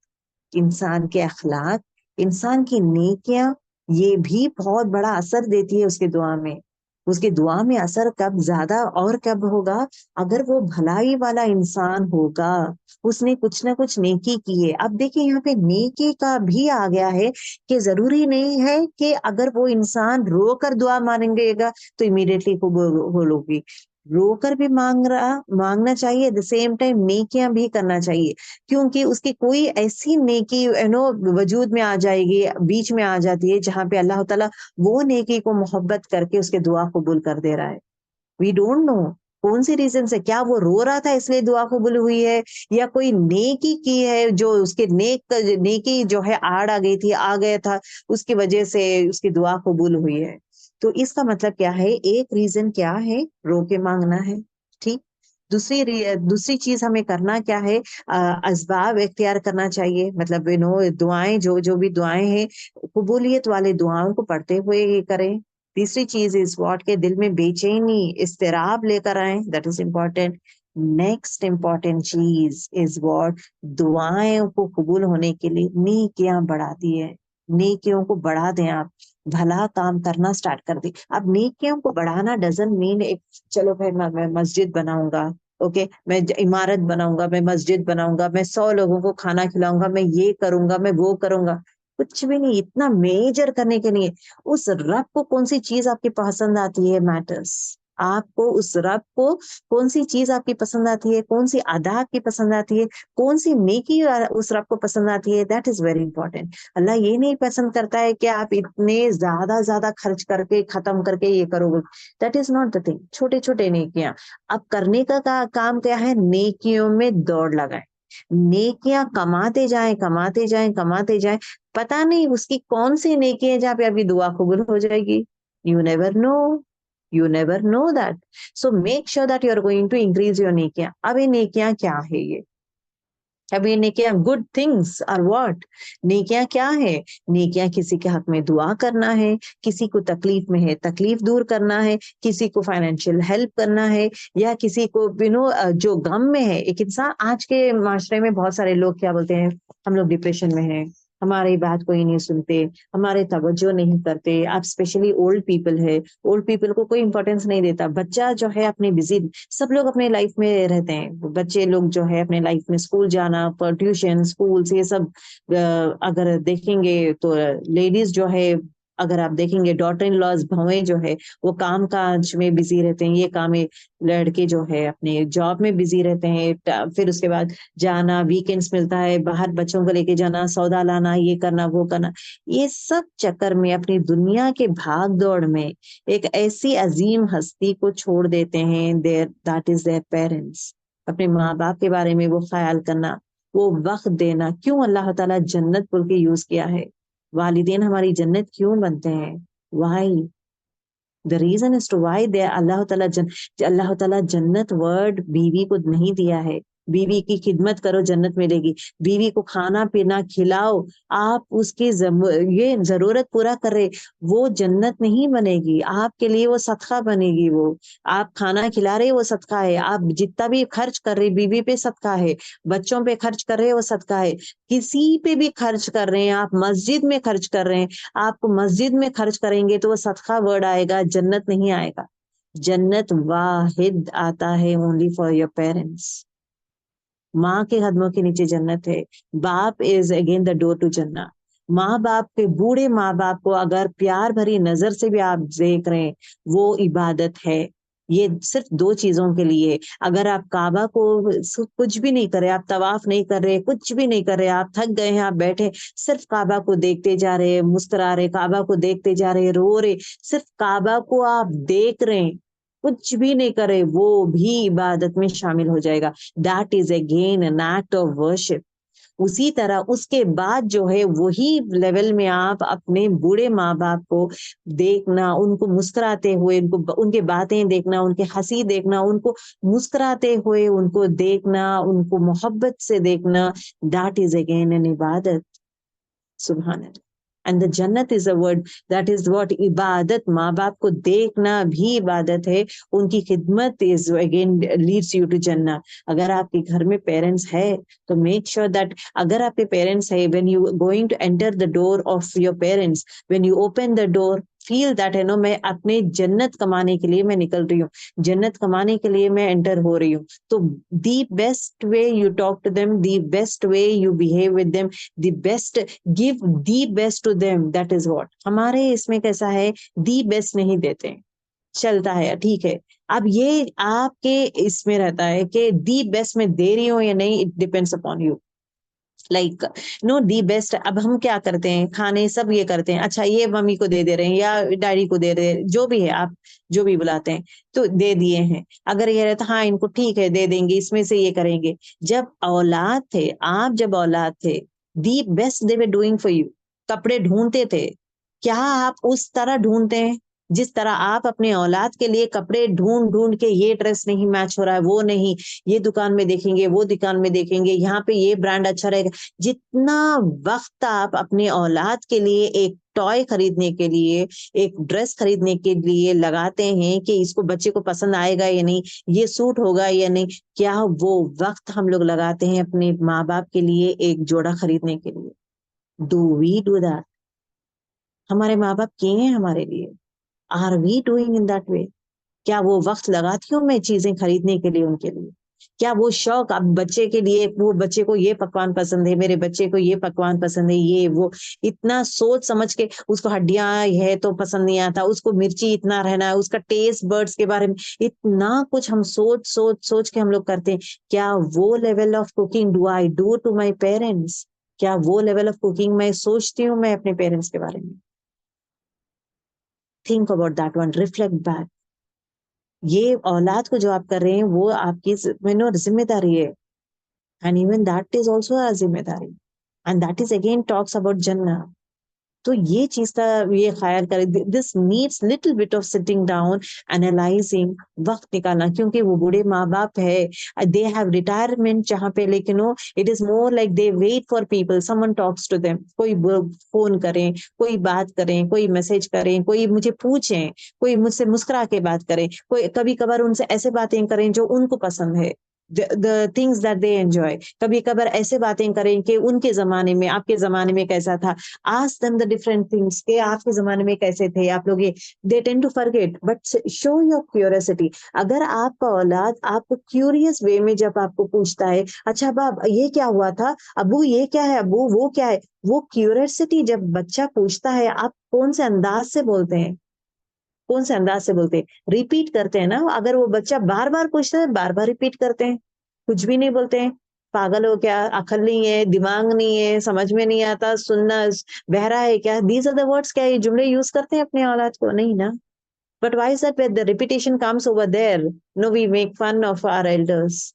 इंसान के अखलाक, इंसान की नेकियां, ये भी बहुत बड़ा असर देती है उसके दुआ में। उसके दुआ में असर कब ज्यादा और कब होगा? अगर वो भलाई वाला इंसान होगा, उसने कुछ ना कुछ नेकी की है। अब देखिए यहाँ पे नेकी का भी आ गया है कि जरूरी नहीं है कि अगर वो इंसान रोकर दुआ मांगेगा तो इमीडिएटली कबूल होगी। रोकर भी मांगना चाहिए, एट द सेम टाइम नेकियां भी करना चाहिए। क्योंकि उसकी कोई ऐसी नेकी वजूद में आ जाएगी, बीच में आ जाती है, जहां पे अल्लाह ताला वो नेकी को मोहब्बत करके उसके दुआ कबूल कर दे रहा है। वी डोंट नो कौन सी रीजन से, क्या वो रो रहा था इसलिए दुआ कबूल हुई है, या कोई नेकी की है जो उसके नेकी जो है आड़ आ गई थी, आ गया था, उसकी वजह से उसकी दुआ कबूल हुई है। तो इसका मतलब क्या है? एक रीजन क्या है? रो के मांगना है। ठीक। दूसरी चीज हमें करना क्या है? असबाब इख्तियार करना चाहिए, मतलब दुआएं, जो जो भी दुआएं हैं, कबूलियत वाले दुआओं को पढ़ते हुए ये करें। तीसरी चीज इस व्हाट के दिल में बेचैनी, इस्तिराब लेकर आए, that is important. Next important चीज इज व्हाट, दुआओं को कबूल होने के लिए नेकियां बढ़ाती है। नेकियों को बढ़ा दें आप, भला काम करना स्टार्ट कर दें। अब नेकियों को बढ़ाना डजंट मीन एक चलो भाई मैं मस्जिद बनाऊंगा, ओके मैं इमारत बनाऊंगा, मैं मस्जिद बनाऊंगा, मैं 100 लोगों को खाना खिलाऊंगा, मैं ये करूंगा, मैं वो करूंगा। कुछ भी नहीं, इतना मेजर करने के लिए उस रब को कौन सी चीज आपकी पसंद आती है मैटर्स। आपको उस रब को कौन सी चीज आपकी पसंद आती है, कौन सी अदा आपकी पसंद आती है, कौन सी नेकी उस रब को पसंद आती है, दैट इज वेरी इंपॉर्टेंट। अल्लाह ये नहीं पसंद करता है कि आप इतने ज्यादा खर्च करके खत्म करके ये करोगे, that is not the thing. छोटे छोटे नेकियां अब करने का काम क्या है, नेकियों में दौड़ लगाए, नेकियां कमाते जाएं कमाते जाएं कमाते जाएं। पता नहीं उसकी कौन सी नेकी है जहाँ पे आपकी दुआ कबूल हो जाएगी, you never know, you never know that. So make sure that you are going to increase your नेकियां। अब ये नेकियां क्या है, ये अब ये नेकियां गुड थिंग्स आर व्हाट, नेकियां क्या है, नेकियां किसी के हक में दुआ करना है, किसी को तकलीफ में है तकलीफ दूर करना है, किसी को फाइनेंशियल हेल्प करना है, या किसी को जो गम में है। एक इंसान आज के माशरे में बहुत सारे लोग क्या बोलते हैं, हम लोग डिप्रेशन में हैं, हमारी बात कोई नहीं सुनते, हमारे तवज्जो नहीं करते। आप स्पेशली ओल्ड पीपल है, ओल्ड पीपल को कोई इंपॉर्टेंस नहीं देता। बच्चा जो है अपने बिजी, सब लोग अपने लाइफ में रहते हैं, बच्चे लोग जो है अपने लाइफ में स्कूल जाना, ट्यूशन स्कूल ये सब अगर देखेंगे तो लेडीज जो है, अगर आप देखेंगे डॉटर इन लॉज भवें जो है वो काम काज में बिजी रहते हैं, ये काम है। लड़के जो है अपने जॉब में बिजी रहते हैं, फिर उसके बाद जाना, वीकेंड्स मिलता है बाहर बच्चों को लेके जाना, सौदा लाना, ये करना वो करना। ये सब चक्कर में अपनी दुनिया के भाग दौड़ में एक ऐसी अजीम हस्ती को छोड़ देते हैं, their that is their parents. अपने माँ बाप के बारे में वो ख्याल करना, वो वक्त देना। क्यों अल्लाह ताला जन्नत बोल के यूज किया है, वालिदैन हमारी जन्नत क्यों बनते हैं, why, the reason is to why they Allah ताला जन्नत वर्ड बीवी को नहीं दिया है। बीवी की खिदमत करो जन्नत मिलेगी, बीवी को खाना पीना खिलाओ, आप उसकी ये जरूरत पूरा कर रहे, वो जन्नत नहीं बनेगी आपके लिए, वो सदका बनेगी। वो आप खाना खिला रहे वो सदका है, आप जितना भी खर्च कर रहे बीवी पे सदका है, बच्चों पे खर्च कर रहे वो सदका है, किसी पे भी खर्च कर रहे हैं, आप मस्जिद में खर्च कर रहे हैं, आपको मस्जिद में खर्च करेंगे तो वो सदका वर्ड आएगा, जन्नत नहीं आएगा। जन्नत वाहिद आता है ओनली फॉर योर पेरेंट्स। माँ के कदमों के नीचे जन्नत है। बाप is again the door to जन्नत। माँ बाप के, बूढ़े माँ बाप को अगर प्यार भरी नजर से भी आप देख रहे हैं, वो इबादत है। ये सिर्फ दो चीजों के लिए। अगर आप काबा को कुछ भी नहीं करे, आप तवाफ नहीं कर रहे, कुछ भी नहीं कर रहे, आप थक गए हैं, आप बैठे सिर्फ काबा को देखते जा रहे, मुस्कुरा रहे, काबा को देखते जा रहे, रो रहे, सिर्फ काबा को आप देख रहे हैं, कुछ भी नहीं करे, वो भी इबादत में शामिल हो जाएगा। That is again an act of worship. उसी तरह उसके बाद जो है वही लेवल में आप अपने बूढ़े माँ बाप को देखना, उनको मुस्कुराते हुए, उनको उनके बातें देखना, उनके हंसी देखना, उनको मुस्कुराते हुए उनको देखना, उनको मोहब्बत से देखना, दैट इज अगेन एन इबादत। सुभान अल्लाह। एंड द जन्नत is a word, that is what, इबादत। माँ बाप को देखना भी इबादत है, उनकी खिदमत is again leads you to जन्नत। अगर आपके घर में पेरेंट्स है तो मेक श्योर दैट, अगर आपके पेरेंट्स है, when you going to enter the door of your parents, when you open the door, feel that है नो, मैं अपने जन्नत कमाने के लिए मैं निकल रही हूँ, जन्नत कमाने के लिए मैं एंटर हो रही हूँ। तो the best way you talk to them, the best way you behave with them, the best, give the best to them, that is what. हमारे इसमें कैसा है, दी बेस्ट नहीं देते, चलता है ठीक है। अब ये आपके इसमें रहता है कि दी बेस्ट में दे रही हूँ या नहीं, it depends upon you. Like know the best. अब हम क्या करते हैं, खाने सब ये करते हैं, अच्छा ये मम्मी को दे रहे हैं या डैडी को दे रहे हैं, जो भी है आप जो भी बुलाते हैं, तो दे दिए हैं। अगर ये रहता हाँ इनको ठीक है दे देंगे, इसमें से ये करेंगे। जब औलाद थे, आप जब औलाद थे, the best they were doing for you. कपड़े ढूंढते थे, क्या आप उस तरह ढूंढते हैं जिस तरह आप अपने औलाद के लिए कपड़े ढूंढ ढूंढ के, ये ड्रेस नहीं मैच हो रहा है, वो नहीं, ये दुकान में देखेंगे, वो दुकान में देखेंगे, यहाँ पे ये ब्रांड अच्छा रहेगा। जितना वक्त आप अपने औलाद के लिए एक टॉय खरीदने के लिए, एक ड्रेस खरीदने के लिए लगाते हैं कि इसको बच्चे को पसंद आएगा या नहीं, ये सूट होगा या नहीं, क्या वो वक्त हम लोग लगाते हैं अपने माँ बाप के लिए एक जोड़ा खरीदने के लिए? Do we do that? हमारे माँ बाप किए हैं हमारे लिए, are we doing in that way? क्या वो वक्त लगाती हूँ मैं चीजें खरीदने के लिए उनके लिए? क्या वो शौक अब बच्चे के लिए, वो बच्चे को ये पकवान पसंद है, मेरे बच्चे को ये पकवान पसंद है, ये वो, इतना सोच समझ के, उसको हड्डियां है तो पसंद नहीं आता, उसको मिर्ची इतना रहना है, उसका टेस्ट बर्ड्स के बारे में इतना कुछ हम सोच सोच सोच के हम लोग करते हैं। क्या वो level of cooking do I do to my parents? क्या वो लेवल ऑफ कुकिंग मैं सोचती हूँ मैं अपने पेरेंट्स के बारे में? Think about that one, reflect back. ये औलाद को जो आप कर रहे हैं वो आपकी जिम्मेदारी है, and even that is also a जिम्मेदारी, and that is again talks about जन्नत। तो ये चीज का ये ख्याल करें, this needs little bit of sitting down, analysing, वक्त निकालना, क्योंकि वो बूढ़े माँ बाप है, दे हैव रिटायरमेंट जहाँ पे, लेकिन it is more like they wait for people, someone talks to them, कोई फोन करें, कोई बात करें, कोई मैसेज करें, कोई मुझे पूछें, कोई मुझसे मुस्कुरा के बात करें, कोई कभी कभार उनसे ऐसे बातें करें जो उनको पसंद है, the things that they enjoy। कभी कभार ऐसे बातें करें कि उनके जमाने में, आपके जमाने में कैसा था, ask them the different things कि आपके जमाने में कैसे थे आप लोग, ये they tend to forget, but show your curiosity। अगर आपका औलाद आपको क्यूरियस वे में जब आपको पूछता है, अच्छा बाब ये क्या हुआ था, अबू ये क्या है, अबू वो क्या है, वो क्यूरियसिटी जब बच्चा पूछता है, आप कौन से अंदाज से बोलते हैं, कौन से अंदाज से बोलते हैं? रिपीट करते हैं ना। अगर वो बच्चा बार बार पूछता है, बार बार रिपीट करते हैं, कुछ भी नहीं बोलते हैं, पागल हो क्या, अकल नहीं है, दिमाग नहीं है, समझ में नहीं आता, सुनना बहरा है क्या, दीज आर द वर्ड्स, क्या ये जुमले यूज करते हैं अपने औलाद को? नहीं ना। But why is that the repetition comes over there? No, we make fun of our elders.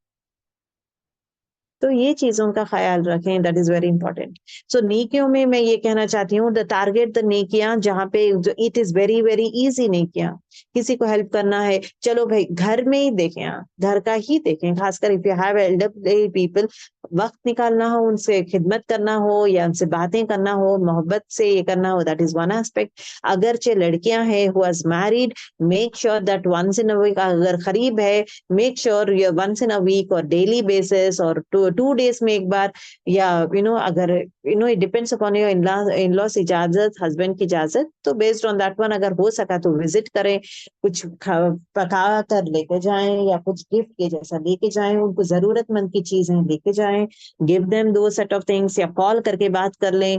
तो ये चीजों का ख्याल रखें, that is very important. So नेकियों में मैं ये कहना चाहती हूँ, द टारगेट द नेकियां जहाँ पे it is very very easy नेकियां। किसी को हेल्प करना है, चलो भाई घर में ही देखें, आप घर का ही देखें, खासकर if you have elderly people, वक्त निकालना हो, उनसे खिदमत करना हो या उनसे बातें करना हो, मोहब्बत से ये करना हो, दैट इज वन एस्पेक्ट। अगरचे लड़कियां हैं who has married, make sure that once in a week, अगर करीब है, make sure once in a week और डेली बेसिस और 2 days में एक बार, या अगर it depends upon your in laws इजाजत, हस्बैंड की इजाजत, तो बेस्ड ऑन दैट वन अगर हो सका तो विजिट करें, कुछ पका कर लेके जाएं या कुछ गिफ्ट के जैसा लेके जाएं, उनको जरूरतमंद की चीजें लेके जाएं, गिव देम दो सेट ऑफ थिंग्स, या कॉल करके बात कर लें।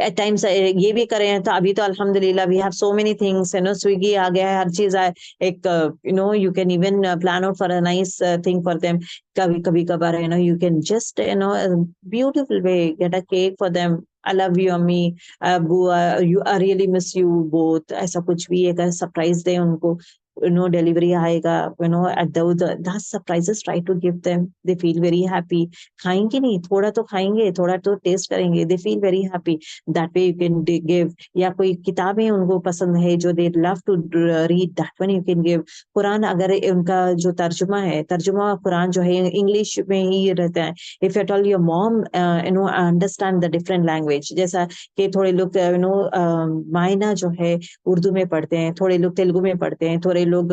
एट टाइम्स ये भी करें, तो अभी तो अल्हम्दुलिल्लाह we have so many things, Swiggy आ गया है, हर चीज आए, एक you can even plan out for a nice thing for them. कभी कभी कभार you can just beautiful way get a cake for them, I love you अम्मी, you I really miss you both, ऐसा कुछ भी एक सरप्राइज दे उनको। डिलीवरी आएगा, at those surprises try to give them, they feel very happy। खाएंगे नहीं, थोड़ा तो खाएंगे, थोड़ा तो टेस्ट करेंगे, they feel very happy, that way you can give. या कोई किताबें उनको पसंद है जो they love to read, that one you can give. Quran अगर उनका जो तर्जुमा है, तर्जुमा कुरान जो है इंग्लिश में ही रहता है, if at all your mom understand the different language, जैसा कि थोड़े लोग मायना जो है उर्दू में पढ़ते हैं, थोड़े लोग तेलुगु में पढ़ते हैं, थोड़े लोग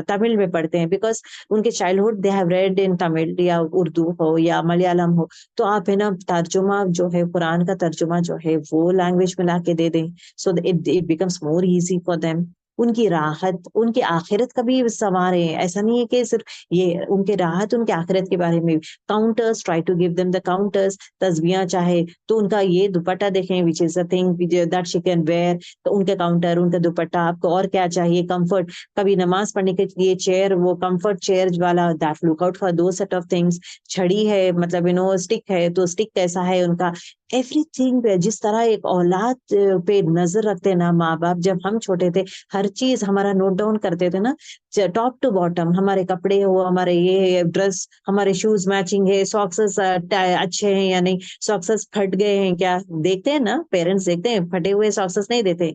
तमिल में पढ़ते हैं, बिकॉज उनके चाइल्डहुड दे हैव रेड इन तमिल या उर्दू हो या मलयालम हो, तो आप है ना तर्जुमा जो है कुरान का तर्जुमा जो है वो लैंग्वेज में ला के दे दें, so it becomes more easy for them. उनकी राहत, उनकी आखिरत का भी संवारे, ऐसा नहीं है कि सिर्फ ये, उनके राहत उनके आखिरत के बारे में। Counters, try to give them the counters, तस्बियां चाहे तो उनका ये दुपट्टा देखें which is a thing that she can wear, तो उनके काउंटर, उनका दुपट्टा, आपको और क्या चाहिए, कंफर्ट, कभी नमाज पढ़ने के लिए चेयर, वो कंफर्ट चेयर वाला, दैट लुक आउट फॉर दो सेट ऑफ थिंग्स। छड़ी है, मतलब स्टिक है, तो स्टिक कैसा है उनका, एवरीथिंग। जिस तरह एक औलाद पे नजर रखते ना माँ बाप, जब हम छोटे थे हर चीज हमारा नोट डाउन करते थे ना, टॉप टू बॉटम, हमारे कपड़े हो, हमारे ये ड्रेस, हमारे शूज मैचिंग है, सॉक्सेस अच्छे हैं या नहीं, सॉक्सेस फट गए हैं क्या, देखते हैं ना, पेरेंट्स देखते हैं, फटे हुए सॉक्सेस नहीं देते,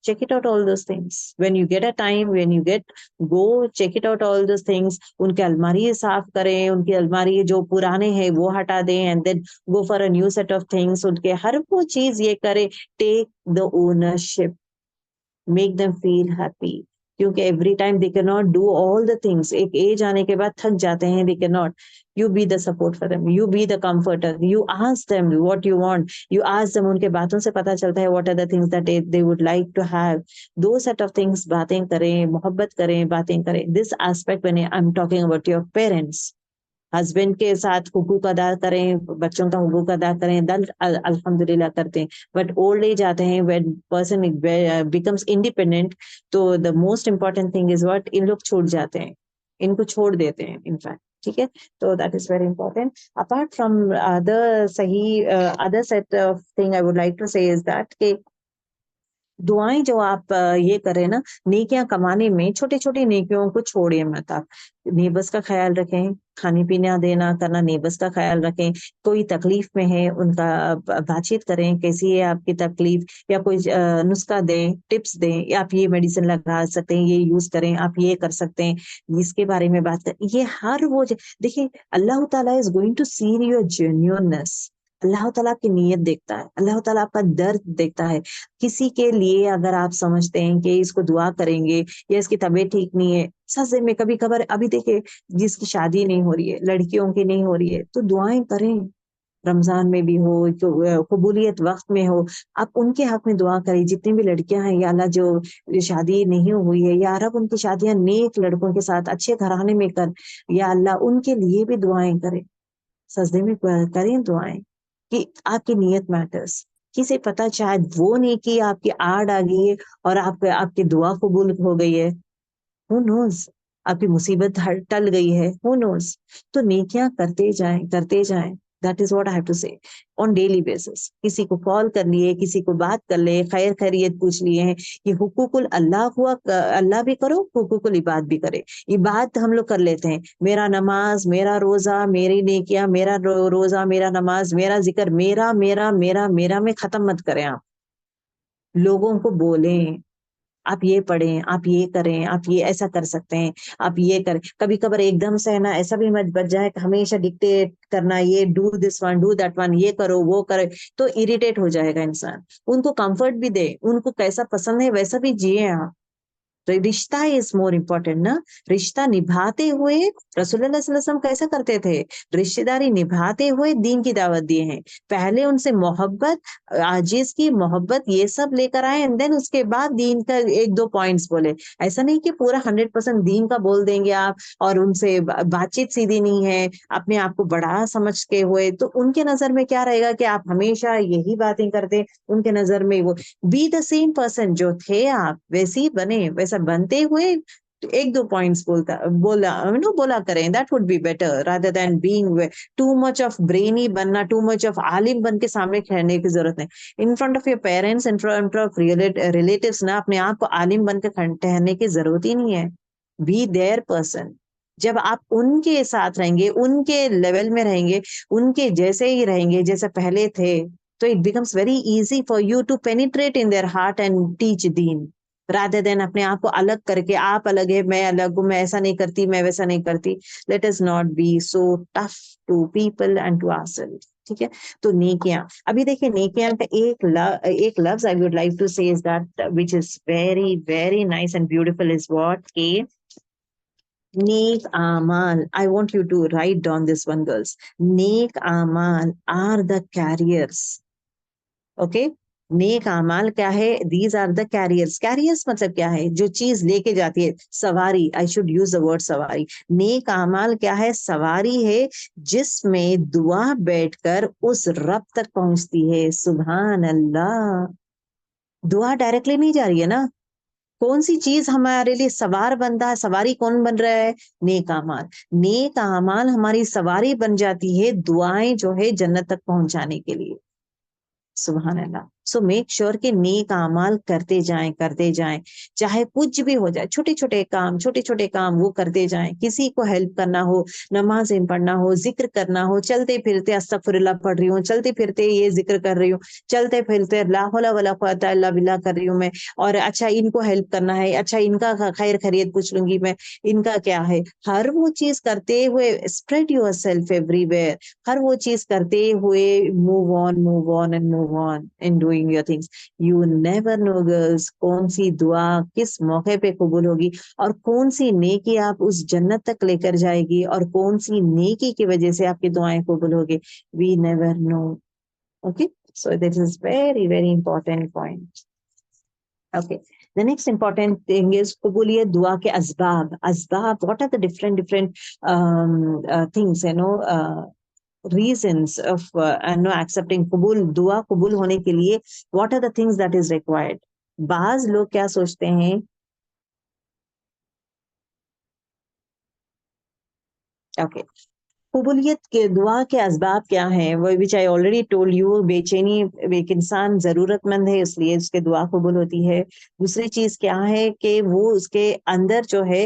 check it out all those things when you get a time, when you get go check it out all those things. उनके अलमारी साफ करें, उनकी अलमारी जो पुराने हैं वो हटा दें, and then go for a new set of things. उनके हर वो चीज ये करें. Take the ownership, make them feel happy. क्योंकि every time they cannot do all the things, एक एज आने के बाद थक जाते हैं, they cannot. You be the support for them, you be the comforter, you ask them what you want, you ask them. उनके बातों से पता चलता है what are the things that they would like to have. Those set of things बातें करें, मोहब्बत करें, बातें करें. This aspect when I'm talking about your parents. Husband के साथ हुकूक अदा करें, बच्चों का हुकूक अदा करें, दल अल्हम्दुलिल्लाह करते हैं. बट ओल्ड एज आते हैं, व्हेन पर्सन बिकम्स इंडिपेंडेंट, तो the most important thing is what, इन लोग छूट जाते हैं, इनको छोड़ देते हैं इनफैक्ट. ठीक है, तो that is very important. Apart from other सही other set of thing I would like to say is that कि दुआएं जो आप ये करें ना, नेकियां कमाने में छोटी छोटी नेकियों को छोड़िए मत. आप नेबर्स का ख्याल रखें, खाने पीना देना करना, नेबर्स का ख्याल रखें. कोई तकलीफ में है उनका बातचीत करें, कैसी है आपकी तकलीफ, या कोई नुस्खा दें, टिप्स दें, या आप ये मेडिसिन लगा सकते हैं, ये यूज करें, आप ये कर सकते हैं, इसके बारे में बात करें. ये हर वो देखिए, अल्लाह ताला is going to see your genuineness. Allah ताला आपकी नीयत देखता है, अल्लाह ताला आपका दर्द देखता है. किसी के लिए अगर आप समझते हैं कि इसको दुआ करेंगे या इसकी तबीयत ठीक नहीं है, सच में कभी कभार, अभी देखिए जिसकी शादी नहीं हो रही है, लड़कियों की नहीं हो रही है, तो दुआएं करें. रमजान में भी हो, कबूलियत वक्त में हो, आप उनके हक में दुआ करें. जितनी भी लड़कियां हैं, या अल्लाह जो शादी नहीं हुई है, या रब उनकी शादियां नेक लड़कों के साथ अच्छे घराने में कर, या अल्लाह उनके लिए भी दुआएं करें. सजदे में करें दुआएं कि आपकी नियत मैटर्स. किसे पता, शायद वो नेकी आपकी आड़ आ गई है और आपकी दुआ कबूल हो गई है. हु नोज, आपकी मुसीबत टल गई है. Who knows. तो नेकियां करते जाएं. That is what I have to say on daily basis. किसी को कॉल कर लिए, किसी को बात कर ले, खैर खैरियत पूछ लिए हैं. ये हुकूकुल अल्लाह हुआ, अल्लाह भी करो, हुकूकुल इबाद भी करे. इबाद हम लोग कर लेते हैं, मेरा नमाज, मेरा रोजा, मेरी नेकियां, मेरा रोजा, मेरा नमाज, मेरा जिक्र, मेरा मेरा मेरा मेरा में खत्म मत करें. आप लोगों को बोलें, आप ये पढ़ें, आप ये करें, आप ये ऐसा कर सकते हैं, आप ये करें. कभी कभार एकदम से है ना, ऐसा भी मत बच जाए कि हमेशा डिक्टेट करना, ये do this one, do that one, ये करो, वो करे, तो इरिटेट हो जाएगा इंसान. उनको कंफर्ट भी दे, उनको कैसा पसंद है वैसा भी जिए आप. तो रिश्ता इज मोर इम्पोर्टेंट ना. रिश्ता निभाते हुए रसूलुल्लाह सल्लल्लाहु अलैहि वसल्लम कैसा करते थे, रिश्तेदारी निभाते हुए दीन की दावत दिए हैं. पहले उनसे मोहब्बत, आजिज की मोहब्बत, ये सब लेकर आए, एंड देन उसके बाद दीन का एक दो पॉइंट्स बोले. ऐसा नहीं कि पूरा 100% दीन का बोल देंगे आप और उनसे बातचीत सीधी नहीं है, अपने आप को बड़ा समझ के हुए, तो उनके नजर में क्या रहेगा कि आप हमेशा यही बातें करते. उनके नजर में वो बी द सेम पर्सन जो थे आप वैसे ही बने, वैसा बनते हुए एक दो पॉइंट्स बोला करें. That would be better rather than being too much of brainy बनना, टू मच ऑफ आलिम बन के सामने खड़ने की जरूरत नहीं. In front of your parents, in front of relatives ना अपने आप को आलिम बन के ठहरने की जरूरत ही नहीं है. Be their person. जब आप उनके साथ रहेंगे, उनके लेवल में रहेंगे, उनके जैसे ही रहेंगे जैसे पहले थे, तो it becomes very easy for you to penetrate in their heart and teach दीन, रादर देन अपने आप को अलग करके, आप अलग है, मैं अलग हूं, मैं ऐसा नहीं करती, मैं वैसा नहीं करती. Let us not be so tough to people and to ourselves. ठीक है, तो नेकियां, अभी देखिए नेकियां का एक लफ्ज आई would like to say is that which is very very nice and beautiful is what के नेक amal. I want you to write down this one, girls. नेक amal are the carriers. Okay, नेक अमाल क्या है, these are the carriers. Carriers मतलब क्या है, जो चीज लेके जाती है, सवारी. I should use the word सवारी. नेक अमाल क्या है, सवारी है जिसमें दुआ बैठकर उस रब तक पहुंचती है. सुभान अल्लाह. दुआ डायरेक्टली नहीं जा रही है ना. कौन सी चीज हमारे लिए सवार बनता है, सवारी कौन बन रहा है, नेक अमाल. नेक अमाल हमारी सवारी बन जाती है दुआएं जो है जन्नत तक पहुंचाने के लिए. सुभान अल्लाह. सो मेक श्योर कि नेक अमाल करते जाएं, चाहे कुछ भी हो जाए, छोटे छोटे काम वो करते जाएं। किसी को हेल्प करना हो, नमाजें पढ़ना हो, जिक्र करना हो, चलते फिरते अस्तगफिरुल्लाह पढ़ रही हूँ, चलते फिरते ये जिक्र कर रही हूँ, चलते फिरते ला हौला वला कुव्वता इल्ला बिल्लाह कर रही हूँ मैं, और अच्छा इनको हेल्प करना है, अच्छा इनका खैर खैरियत पूछ लूंगी मैं, इनका क्या है। हर वो चीज करते हुए स्प्रेड योर सेल्फ एवरीवेयर, हर वो चीज करते हुए move on and move on in doing your things. You never know girls, कौन सी दुआ किस मौके पे कबूल होगी, और कौन सी नेकी आप उस जन्नत तक लेकर जाएगी, और कौन सी नेकी की वजह से आपकी दुआएं कबूल होगी। We never know. Okay, so this is very important point. Okay, the next important thing is कबूलियत दुआ के असबाब, what are the different things, reasons of accepting कबूल, दुआ कबूल होने के लिए what are the things that is required। बाज लोग क्या सोचते हैं, okay, कबूलियत के दुआ के असबाब क्या हैं, वो विच आई ऑलरेडी टोल्ड यू। बेचैनी, एक इंसान जरूरतमंद है इसलिए उसके दुआ कबूल होती है। दूसरी चीज क्या है कि वो उसके अंदर जो है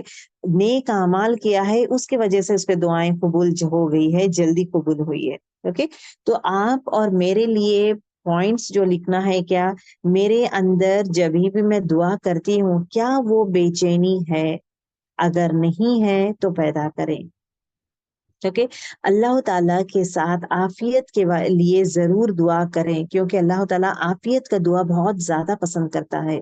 नेक अमाल किया है, उसके वजह से उसके दुआएं कबूल हो गई है, जल्दी कबूल हुई है। ओके, तो आप और मेरे लिए पॉइंट्स जो लिखना है, क्या मेरे अंदर जब भी मैं दुआ करती हूँ क्या वो बेचैनी है, अगर नहीं है तो पैदा करें। ओके, अल्लाह ताला के साथ आफियत के लिए जरूर दुआ करें, क्योंकि अल्लाह ताला आफियत का दुआ बहुत ज्यादा पसंद करता है।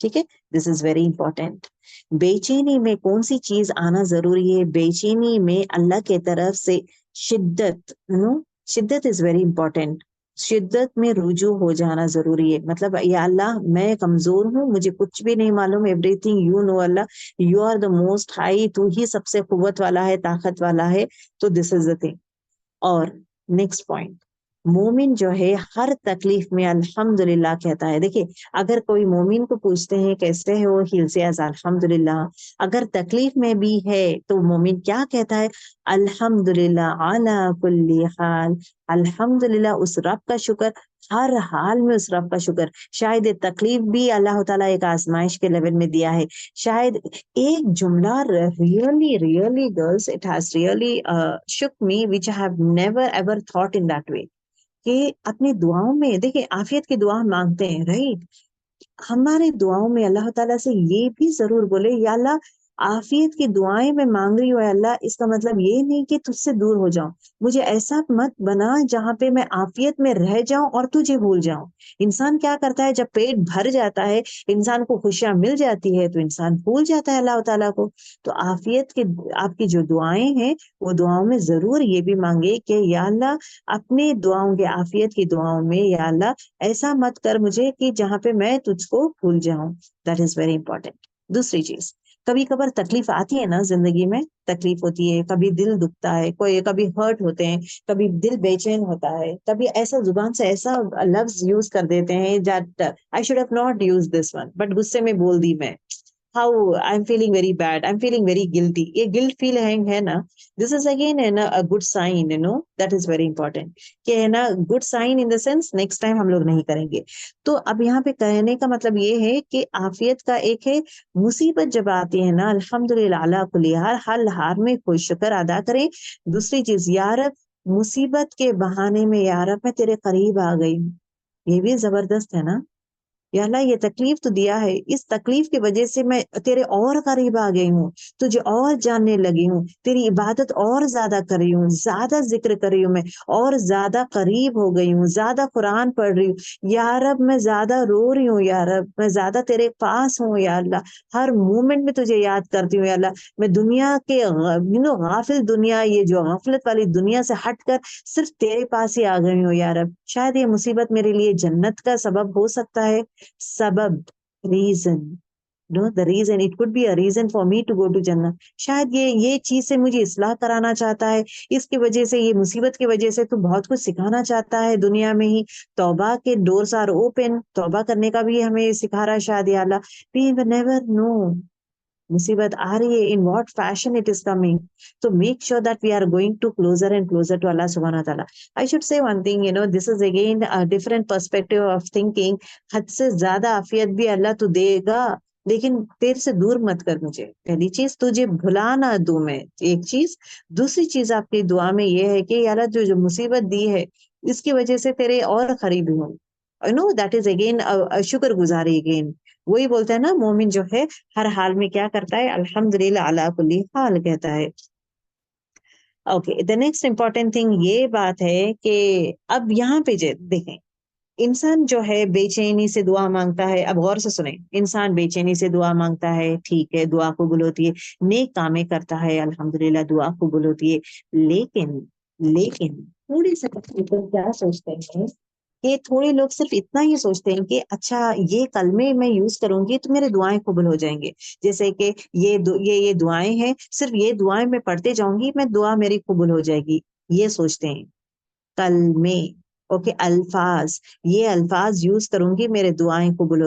ठीक है, दिस इज वेरी इंपॉर्टेंट। बेचैनी में कौन सी चीज आना जरूरी है, बेचैनी में अल्लाह के तरफ से शिद्दत, शिद्दत इज वेरी इंपॉर्टेंट। शिद्दत में रुजू हो जाना जरूरी है, मतलब या अल्लाह मैं कमजोर हूँ, मुझे कुछ भी नहीं मालूम, everything you know Allah, you are the most high, तू ही सबसे कुव्वत वाला है, ताकत वाला है। तो दिस इज द थिंग। और नेक्स्ट पॉइंट, मोमिन जो है हर तकलीफ में अल्हम्दुलिल्लाह कहता है। देखिए, अगर कोई मोमिन को पूछते हैं कैसे है वो, हिल से अल्हम्दुलिल्लाह। अगर तकलीफ में भी है तो मोमिन क्या कहता है, अल्हम्दुलिल्लाह अला कुल्ली हाल, अल्हम्दुलिल्लाह उस रब का शुक्र, हर हाल में उस रब का शुक्र। शायद ये तकलीफ भी अल्लाह ताला एक आजमाइश के लेवल में दिया है। शायद एक जुमला really really girls, it has really shook me which I have never ever thought in that way, कि अपनी दुआओं में देखिए आफियत की दुआ हम मांगते हैं, राइट। हमारे दुआओं में अल्लाह ताला से ये भी जरूर बोले, या अल्लाह आफियत की दुआएं मैं मांग रही हूँ अल्लाह, इसका मतलब ये नहीं कि तुझसे दूर हो जाऊं, मुझे ऐसा मत बना जहां पे मैं आफियत में रह जाऊं और तुझे भूल जाऊं। इंसान क्या करता है, जब पेट भर जाता है, इंसान को खुशियां मिल जाती है, तो इंसान भूल जाता है अल्लाह ताला को। तो आफियत की आपकी जो दुआएं हैं, वो दुआओं में जरूर ये भी मांगे कि या अल्लाह अपने दुआओं के, आफियत की दुआओं में या अल्लाह ऐसा मत कर मुझे कि जहां पे मैं तुझको भूल जाऊं। That is very important. दूसरी चीज, कभी कभार तकलीफ आती है ना, जिंदगी में तकलीफ होती है, कभी दिल दुखता है, कोई कभी हर्ट होते हैं, कभी दिल बेचैन होता है, कभी ऐसा जुबान से ऐसा लफ्ज यूज कर देते हैं that I should have not use this one, but गुस्से में बोल दी मैं, how I am feeling very bad, I am feeling very guilty, ये गिल्ट फीलिंग है ना, दिस इज अगेन है ना a good sign, that is very important, कि है ना good sign in the sense next time हम लोग नहीं करेंगे। तो अब यहाँ पे कहने का मतलब ये है कि आफियत का एक है, मुसीबत जब आती है ना, अल्हम्दुलिल्लाह अला कुल्ली हाल, हर हाल में कोई शुक्र अदा करें। दूसरी चीज, यार मुसीबत के बहाने में यार मैं तेरे करीब आ गई हूँ, ये भी जबरदस्त है ना। या अल्लाह ये तकलीफ तो दिया है, इस तकलीफ की वजह से मैं तेरे और करीब आ गई हूँ, तुझे और जानने लगी हूँ, तेरी इबादत और ज्यादा कर रही हूँ, ज्यादा जिक्र कर रही हूँ मैं, और ज्यादा करीब हो गई हूँ, ज्यादा कुरान पढ़ रही हूँ या रब, मैं ज्यादा रो रही हूँ या रब, मैं ज्यादा तेरे पास हूँ या अल्लाह, हर मोमेंट में तुझे याद करती हूँ या अल्लाह। मैं दुनिया के गाफिल दुनिया, ये जो गफलत वाली दुनिया से हटकर सिर्फ तेरे पास ही आ गई हूँ या रब। शायद ये मुसीबत मेरे लिए जन्नत का सबब हो सकता है। सबब, reason, no the reason, it could be a reason for me to go to जन्नत। शायद ये चीज से मुझे इस्लाह कराना चाहता है, इसकी वजह से, ये मुसीबत की वजह से तो बहुत कुछ सिखाना चाहता है दुनिया में ही। तौबा के डोर्स आर ओपन, तौबा करने का भी हमें सिखा रहा है शायद या अल्लाह। वी नेवर नो, मुसीबत आ रही है, in what fashion it is coming. So make sure that we are going to closer and closer to Allah subhanahu wa ta'ala. I should say one thing, this is again a different perspective of thinking. हद से ज्यादा आफियत भी अल्लाह तो देगा, लेकिन तेरे से दूर मत कर मुझे। पहली चीज, तुझे भुला ना दूं मैं, एक चीज। दूसरी चीज आपकी दुआ में ये है कि यार जो मुसीबत दी है, इसकी वजह से तेरे और करीब हूँ। दैट इज अगेन शुक्र गुजारी अगेन। वही बोलता है ना, मोमिन जो है हर हाल में क्या करता है, अल्हम्दुलिल्लाह अला कुल्ली हाल कहता है। Okay, the next important thing ये बात है कि अब यहाँ पे देखें, इंसान जो है बेचैनी से दुआ मांगता है। अब गौर से सुने, इंसान बेचैनी से दुआ मांगता है, ठीक है, दुआ कबूल होती है, नेक कामें करता है, अल्हम्दुलिल्लाह दुआ कबूल होती है। लेकिन लेकिन थोड़ी सा लोग क्या सोचते हैं कि थोड़े लोग सिर्फ इतना ही सोचते हैं कि अच्छा ये कलमे मैं यूज करूंगी तो मेरे दुआएं कबूल हो जाएंगे। जैसे कि ये दुआएं हैं, सिर्फ ये दुआएं मैं पढ़ते जाऊंगी, मैं दुआ मेरी कबूल हो जाएगी, ये सोचते हैं। कलमे, ओके, अल्फाज, ये अल्फाज यूज करूंगी मेरे दुआएं कबूल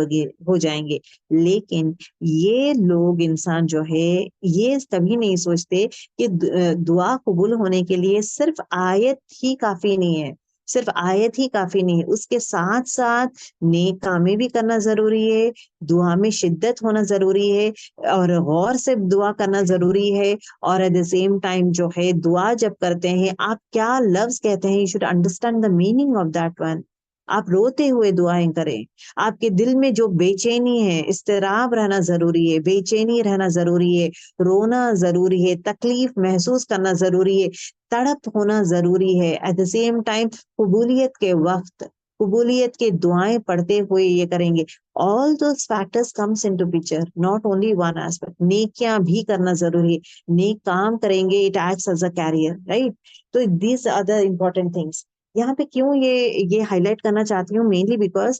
हो जाएंगे। लेकिन ये लोग, इंसान जो है, ये कभी नहीं सोचते कि दुआ कबूल होने के लिए सिर्फ आयत ही काफी नहीं है, सिर्फ आयत ही काफी नहीं है, उसके साथ साथ नेक कामें भी करना जरूरी है, दुआ में शिद्दत होना जरूरी है, और गौर से दुआ करना जरूरी है। और एट द सेम टाइम जो है, दुआ जब करते हैं, आप क्या लफ्ज कहते हैं, you should understand the meaning of that one. आप रोते हुए दुआएं करें। आपके दिल में जो बेचैनी है, इस्तिराब रहना जरूरी है, बेचैनी रहना जरूरी है, रोना जरूरी है, तकलीफ महसूस करना जरूरी है, तड़प होना जरूरी है। एट द सेम टाइम कबूलियत के वक्त, कबूलियत के दुआएं पढ़ते हुए ये करेंगे। All those factors comes into picture, not only one aspect. नेकियां भी करना जरूरी है, नेक काम करेंगे, it acts as a carrier, right. तो these are the important things. यहाँ पे क्यों ये हाईलाइट करना चाहती हूँ, मेनली बिकॉज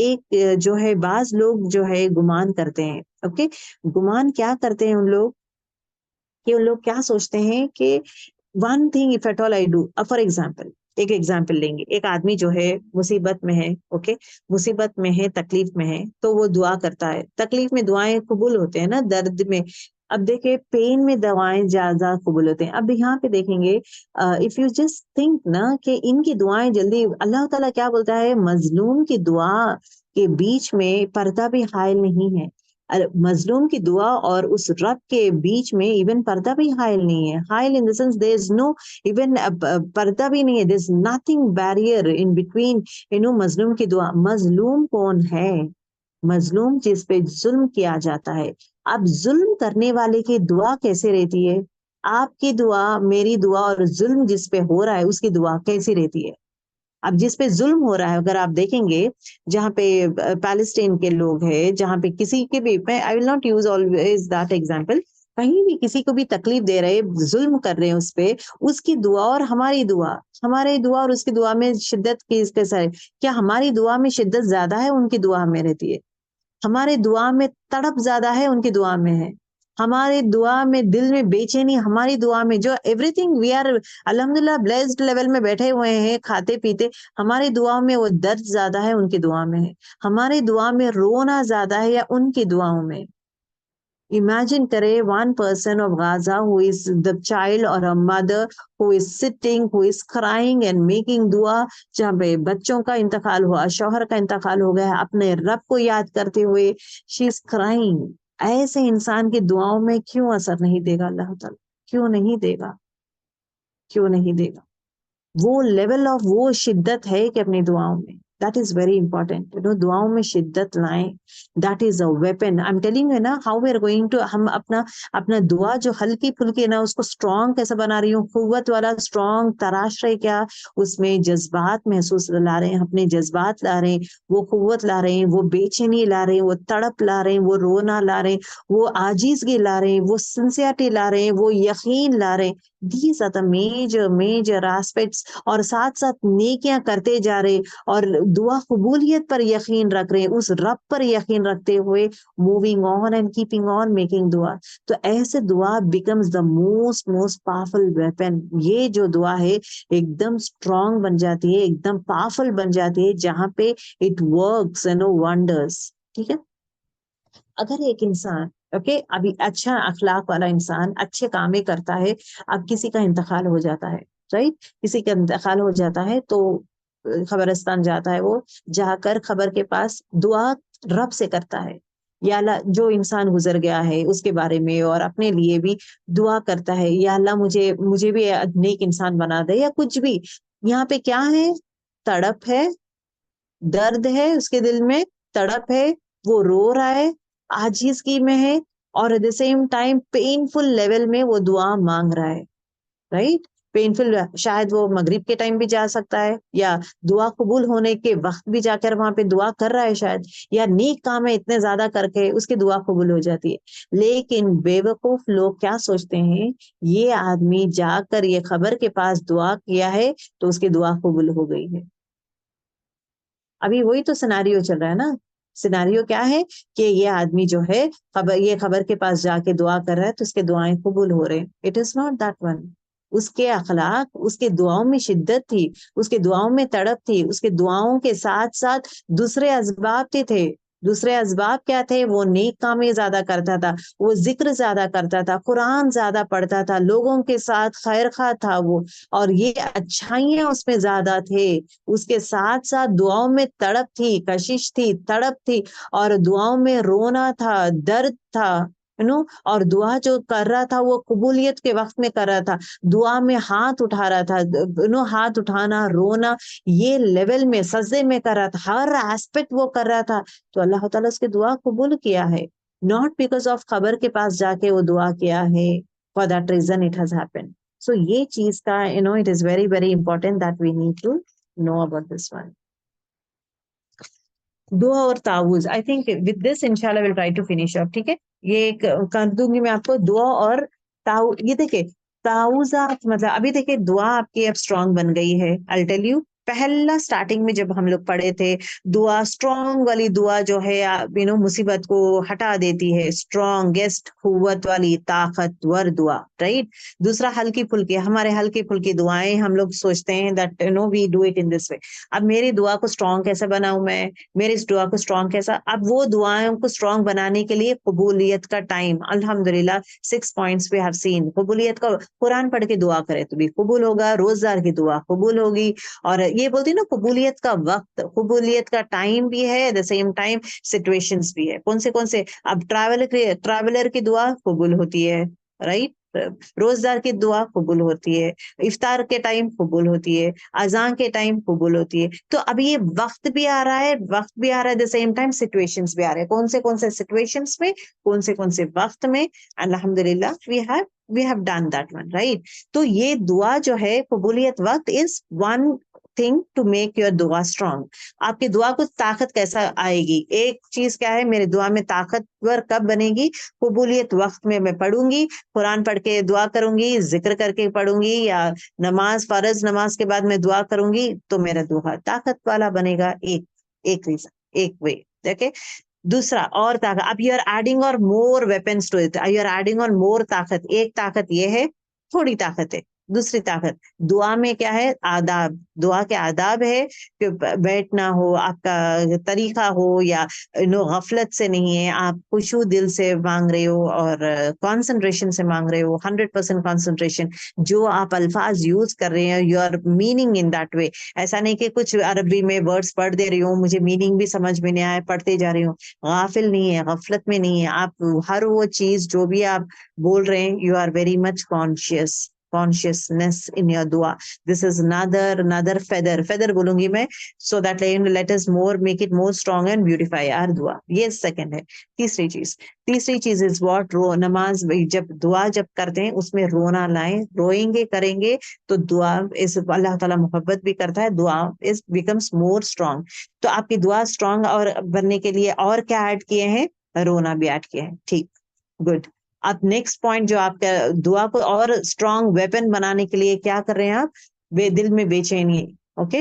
एक जो है, बाज लोग जो है गुमान करते हैं। ओके, गुमान क्या करते हैं उन लोग, कि उन लोग क्या सोचते हैं कि one thing if at all I do, for example, एक एग्जाम्पल लेंगे, एक आदमी जो है मुसीबत में है, ओके, मुसीबत में है, तकलीफ में है, तो वो दुआ करता है। तकलीफ में दुआएं कबूल होते हैं ना, दर्द में। अब देखिए, पेन में दवाएं ज्यादा कबूल होते हैं। अब यहाँ पे देखेंगे, इफ यू जस्ट थिंक ना कि इनकी दुआएं जल्दी, अल्लाह ताला क्या बोलता है, मजलूम की दुआ के बीच में पर्दा भी हायल नहीं है। मजलूम की दुआ और उस रब के बीच में इवन पर्दा भी हायल नहीं है। हायल in the sense there is no even पर्दा भी नहीं है, there is nothing barrier in between, मजलूम की दुआ। मजलूम कौन है? मजलूम जिस पे जुल्म किया जाता है। अब जुल्म करने वाले की दुआ कैसे रहती है? आपकी दुआ, मेरी दुआ, और जुल्म जिस पे हो रहा है उसकी दुआ कैसी रहती है? अब जिस पे जुल्म हो रहा है, अगर आप देखेंगे, जहाँ पे पैलेस्टीन के लोग हैं, जहाँ पे किसी के भी, मैं I will not use always that example, कहीं भी किसी को भी तकलीफ दे रहे, जुल्म कर रहे हैं उस पे, उसकी दुआ और हमारी दुआ, हमारी दुआ और उसकी दुआ में शिद्दत किसके साथ है? क्या हमारी दुआ में शिद्दत ज्यादा है, उनकी दुआ में रहती है? हमारे दुआ में तड़प ज्यादा है, उनकी दुआ में है? हमारे दुआ में दिल में बेचैनी, हमारी दुआ में जो एवरीथिंग वी आर अल्हम्दुलिल्लाह ब्लेस्ड लेवल में बैठे हुए हैं, खाते पीते, हमारी दुआ में वो दर्द ज्यादा है, उनकी दुआ में है? हमारी दुआ में रोना ज्यादा है या उनकी दुआओं में? Imagine करे, one person of Gaza who is the child or a mother who is sitting, who is crying and making dua, जहाँ पे बच्चों का इंतकाल हुआ, शौहर का इंतकाल हो गया, अपने रब को याद करते हुए she is crying। ऐसे इंसान की दुआओं में क्यों असर नहीं देगा अल्लाह ताला? क्यों नहीं देगा? क्यों नहीं देगा? वो लेवल ऑफ वो शिद्दत है कि अपनी दुआओं में, दैट इज वेरी इंपॉर्टेंट। दुआओं में शिद्दत लाएं, that is a weapon. I am telling you ना, how we are going to, हम अपना अपना दुआ जो हल्की फुल्की है ना, उसको स्ट्रांग कैसे बना रही हूँ, कुव्वत वाला स्ट्रांग तराश रहे क्या, उसमें जज्बात महसूस ला रहे हैं, अपने जज्बात ला रहे हैं, वो कुव्वत ला रहे हैं, वो बेचैनी ला रहे हैं, वो तड़प ला रहे हैं, वो रोना ला रहे हैं, वो आजीजगी ला रहे हैं, वो सिंसियरिटी ला रहे हैं, वो यकीन ला रहे हैं। These are the major aspects. और साथ साथ नेकियां करते जा रहे, और दुआ कबूलियत पर यकीन रख रहे हैं, उस रब पर यकीन रखते हुए moving on and keeping on making दुआ। तो ऐसे दुआ becomes the most powerful weapon. ये जो दुआ है एकदम स्ट्रांग बन जाती है, एकदम पावरफुल बन जाती है, जहां पे इट वर्क्स वंडर्स। ठीक है, अगर एक इंसान ओके अभी अच्छा अखलाक वाला इंसान अच्छे काम ही करता है, अब किसी का इंतकाल हो जाता है, राइट, किसी का इंतकाल हो जाता है तो खबरस्तान जाता है, वो जाकर खबर के पास दुआ रब से करता है, या अल्लाह जो इंसान गुजर गया है उसके बारे में और अपने लिए भी दुआ करता है, या अल्लाह मुझे मुझे भी नेक इंसान बना दे, या कुछ भी। यहाँ पे क्या है, तड़प है, दर्द है उसके दिल में, तड़प है, वो रो रहा है, आजिज़गी में है, और at the same time painful level में वो दुआ मांग रहा है, राइट। पेनफुल, शायद वो मगरिब के टाइम भी जा सकता है, या दुआ कबूल होने के वक्त भी जाकर वहां पे दुआ कर रहा है शायद, या नेक काम है इतने ज्यादा करके उसकी दुआ कबूल हो जाती है। लेकिन बेवकूफ लोग क्या सोचते हैं, ये आदमी जाकर ये खबर के पास दुआ किया है तो उसकी दुआ कबूल हो गई है। अभी वही तो सिनारियो चल रहा है ना। सिनारियो क्या है कि ये आदमी जो है ये खबर के पास जाके दुआ कर रहा है तो उसके दुआएं कबूल हो रहे हैं। It is not that one. उसके अखलाक, उसके दुआओं में शिद्दत थी, उसके दुआओं में तड़प थी, उसके दुआओं के साथ साथ दूसरे असबाब थे। दूसरे असबाब क्या थे, वो नेक कामें ज्यादा करता था, वो जिक्र ज्यादा करता था, कुरान ज्यादा पढ़ता था, लोगों के साथ खैर खा था वो, और ये अच्छाइयां उसमें ज्यादा थे। उसके साथ साथ दुआओं में तड़प थी, कशिश थी, तड़प थी, और दुआओं में रोना था, दर्द था, और दुआ जो कर रहा था वो कबूलियत के वक्त में कर रहा था, दुआ में हाथ उठा रहा था, हाथ उठाना, रोना, ये लेवल में सजदे में कर रहा था, हर एस्पेक्ट वो कर रहा था। तो अल्लाह ताला उसकी दुआ कबूल किया है, नॉट बिकॉज ऑफ खबर के पास जाके वो दुआ किया है, for that reason it has happened. So ये चीज का it is very very important that we need to know about this one. दुआ और तावुज, आई थिंक विद दिस इंशाल्लाह will try to finish up, ठीक है। ये कर दूंगी मैं आपको, दुआ और ताऊ, ये देखिए ताउजात, मतलब अभी देखिए दुआ आपकी अब स्ट्रांग बन गई है। आई टेल यू, पहला स्टार्टिंग में जब हम लोग पढ़े थे, दुआ स्ट्रांग वाली दुआ जो है मुसीबत को हटा देती है, स्ट्रांगेस्ट कुव्वत वाली ताकतवर दुआ, राइट। दूसरा हल्की फुल्की, हमारे हल्की फुल्की दुआएं हम लोग सोचते हैं that we do it in this way. अब मेरी दुआ को स्ट्रांग कैसे बनाऊं मैं, मेरी इस दुआ को स्ट्रांग कैसा, अब वो दुआओं को स्ट्रांग बनाने के लिए कबूलियत का टाइम, अल्हम्दुलिल्लाह 6 पॉइंट्स वी हैव सीन। कबूलियत का, कुरान पढ़ के दुआ करे तो भी कबूल होगा, रोजगार की दुआ कबूल होगी, और ये बोलती है ना कबूलियत का वक्त, कबूलियत का टाइम भी है, at the same time situations भी है। कौन से, अब ट्रैवलर की दुआ कबूल होती है, राइट। रोजगार की दुआ कबूल होती है, इफ्तार के टाइम कबूल होती है, अजान के टाइम कबूल होती है। तो अब ये वक्त भी आ रहा है, वक्त भी आ रहा है, द सेम टाइम सिचुएशंस भी आ रहे हैं। कौन से सिचुएशंस में, कौन से वक्त में, अल्हम्दुलिल्लाह we have done that one, right. तो ये दुआ जो है कबूलियत वक्त is one thing to make your दुआ स्ट्रांग। आपकी दुआ को ताकत कैसा आएगी, एक चीज क्या है, मेरी दुआ में ताकतवर कब बनेगी, कबूलियत वक्त में मैं पढ़ूंगी, कुरान पढ़ के दुआ करूंगी, जिक्र करके पढ़ूंगी, या नमाज, फर्ज नमाज के बाद मैं दुआ करूंगी, तो मेरा दुआ ताकत वाला बनेगा। एक रीजन, एक वे, देखे। दूसरा और ताकत, अब यू आर एडिंग और more weapons to it, you are adding और मोर ताकत। एक ताकत ये है, थोड़ी ताकत है। दूसरी ताकत दुआ में क्या है, आदाब, दुआ के आदाब है कि बैठना हो, आपका तरीका हो, या गफलत से नहीं है, आप खुशू दिल से मांग रहे हो, और कंसंट्रेशन से मांग रहे हो, 100% कंसंट्रेशन, जो आप अल्फाज यूज कर रहे हैं, you are meaning in that way. ऐसा नहीं कि कुछ अरबी में वर्ड्स पढ़ दे रही हूँ, मुझे मीनिंग भी समझ में नहीं आया, पढ़ते जा रही हूँ। गाफिल नहीं है, गफलत में नहीं है आप, हर वो चीज जो भी आप बोल रहे हैं, you are very much consciousness in your dua. This is another feather बोलूंगी मैं, so that let us more make it more strong and beautify our dua. ये सेकंड है। तीसरी चीज इज व्हाट, रो, नमाज जब दुआ जब करते हैं उसमें रोना लाएं, रोएंगे करेंगे तो दुआ इस, अल्लाह ताला मोहब्बत भी करता है, दुआ इज बिकम्स मोर स्ट्रांग। तो आपकी दुआ स्ट्रांग और बनने के लिए और क्या ऐड किए हैं, रोना भी ऐड किया है, ठीक, गुड। अब नेक्स्ट पॉइंट जो आपका दुआ को और स्ट्रांग वेपन बनाने के लिए क्या कर रहे हैं आप, दिल में बेचैनी, ओके,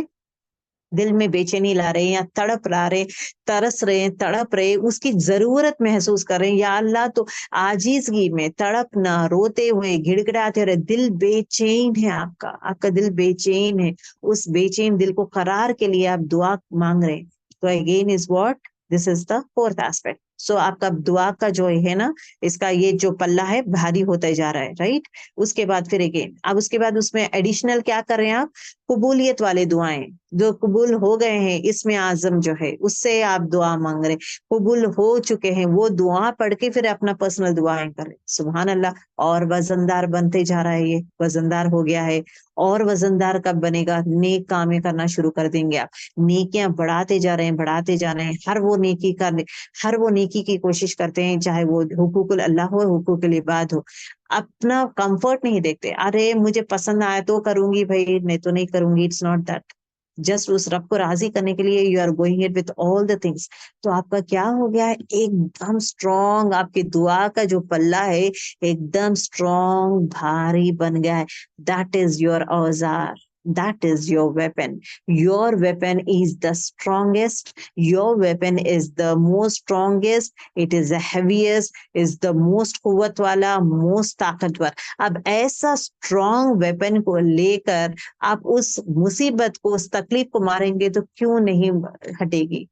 दिल में बेचैनी ला रहे हैं, या तड़प ला रहे, तरस रहे हैं, तड़प रहे, उसकी जरूरत महसूस कर रहे हैं, या अल्लाह तो आजीजगी में तड़पना, रोते हुए, गिड़गिड़ाते रहे, दिल बेचैन है, आपका दिल बेचैन है, उस बेचैन दिल को करार के लिए आप दुआ मांग रहे हैं। तो again is what, this is the fourth aspect. So आपका दुआ का जो है ना, इसका ये जो पल्ला है भारी होता जा रहा है, राइट। उसके बाद फिर अगेन, अब उसके बाद उसमें एडिशनल क्या कर रहे हैं आप, कबूलियत वाले दुआएं जो कबूल हो गए हैं, इसमें आजम जो है उससे आप दुआ मांग रहे, कबूल हो चुके हैं वो दुआ पढ़ के फिर अपना पर्सनल दुआएं करें। सुभान अल्लाह। और वजनदार बनते जा रहा है, ये वजनदार हो गया है। और वजनदार कब बनेगा, नेक कामें करना शुरू कर देंगे आप, नेकियां बढ़ाते जा रहे हैं, बढ़ाते जा रहे हैं, हर वो नेकी की कोशिश करते हैं, चाहे वो हुकूकुल अल्लाह हो, हुकूकुल इबाद हो। अपना कंफर्ट नहीं देखते, अरे मुझे पसंद आया तो करूंगी भाई, नहीं तो नहीं करूंगी, इट्स नॉट दैट। जस्ट उस रब को राजी करने के लिए you are going it with all the things. तो आपका क्या हो गया है, एकदम स्ट्रॉन्ग, आपकी दुआ का जो पल्ला है एकदम स्ट्रॉन्ग भारी बन गया है। दैट इज योर औजार, that is your weapon. Your weapon is the strongest, your weapon is the most strongest, it is the heaviest, is the most कुव्वत वाला, most ताकतवर। अब ऐसा स्ट्रॉन्ग वेपन को लेकर आप उस मुसीबत को, उस तकलीफ को मारेंगे तो क्यों नहीं हटेगी।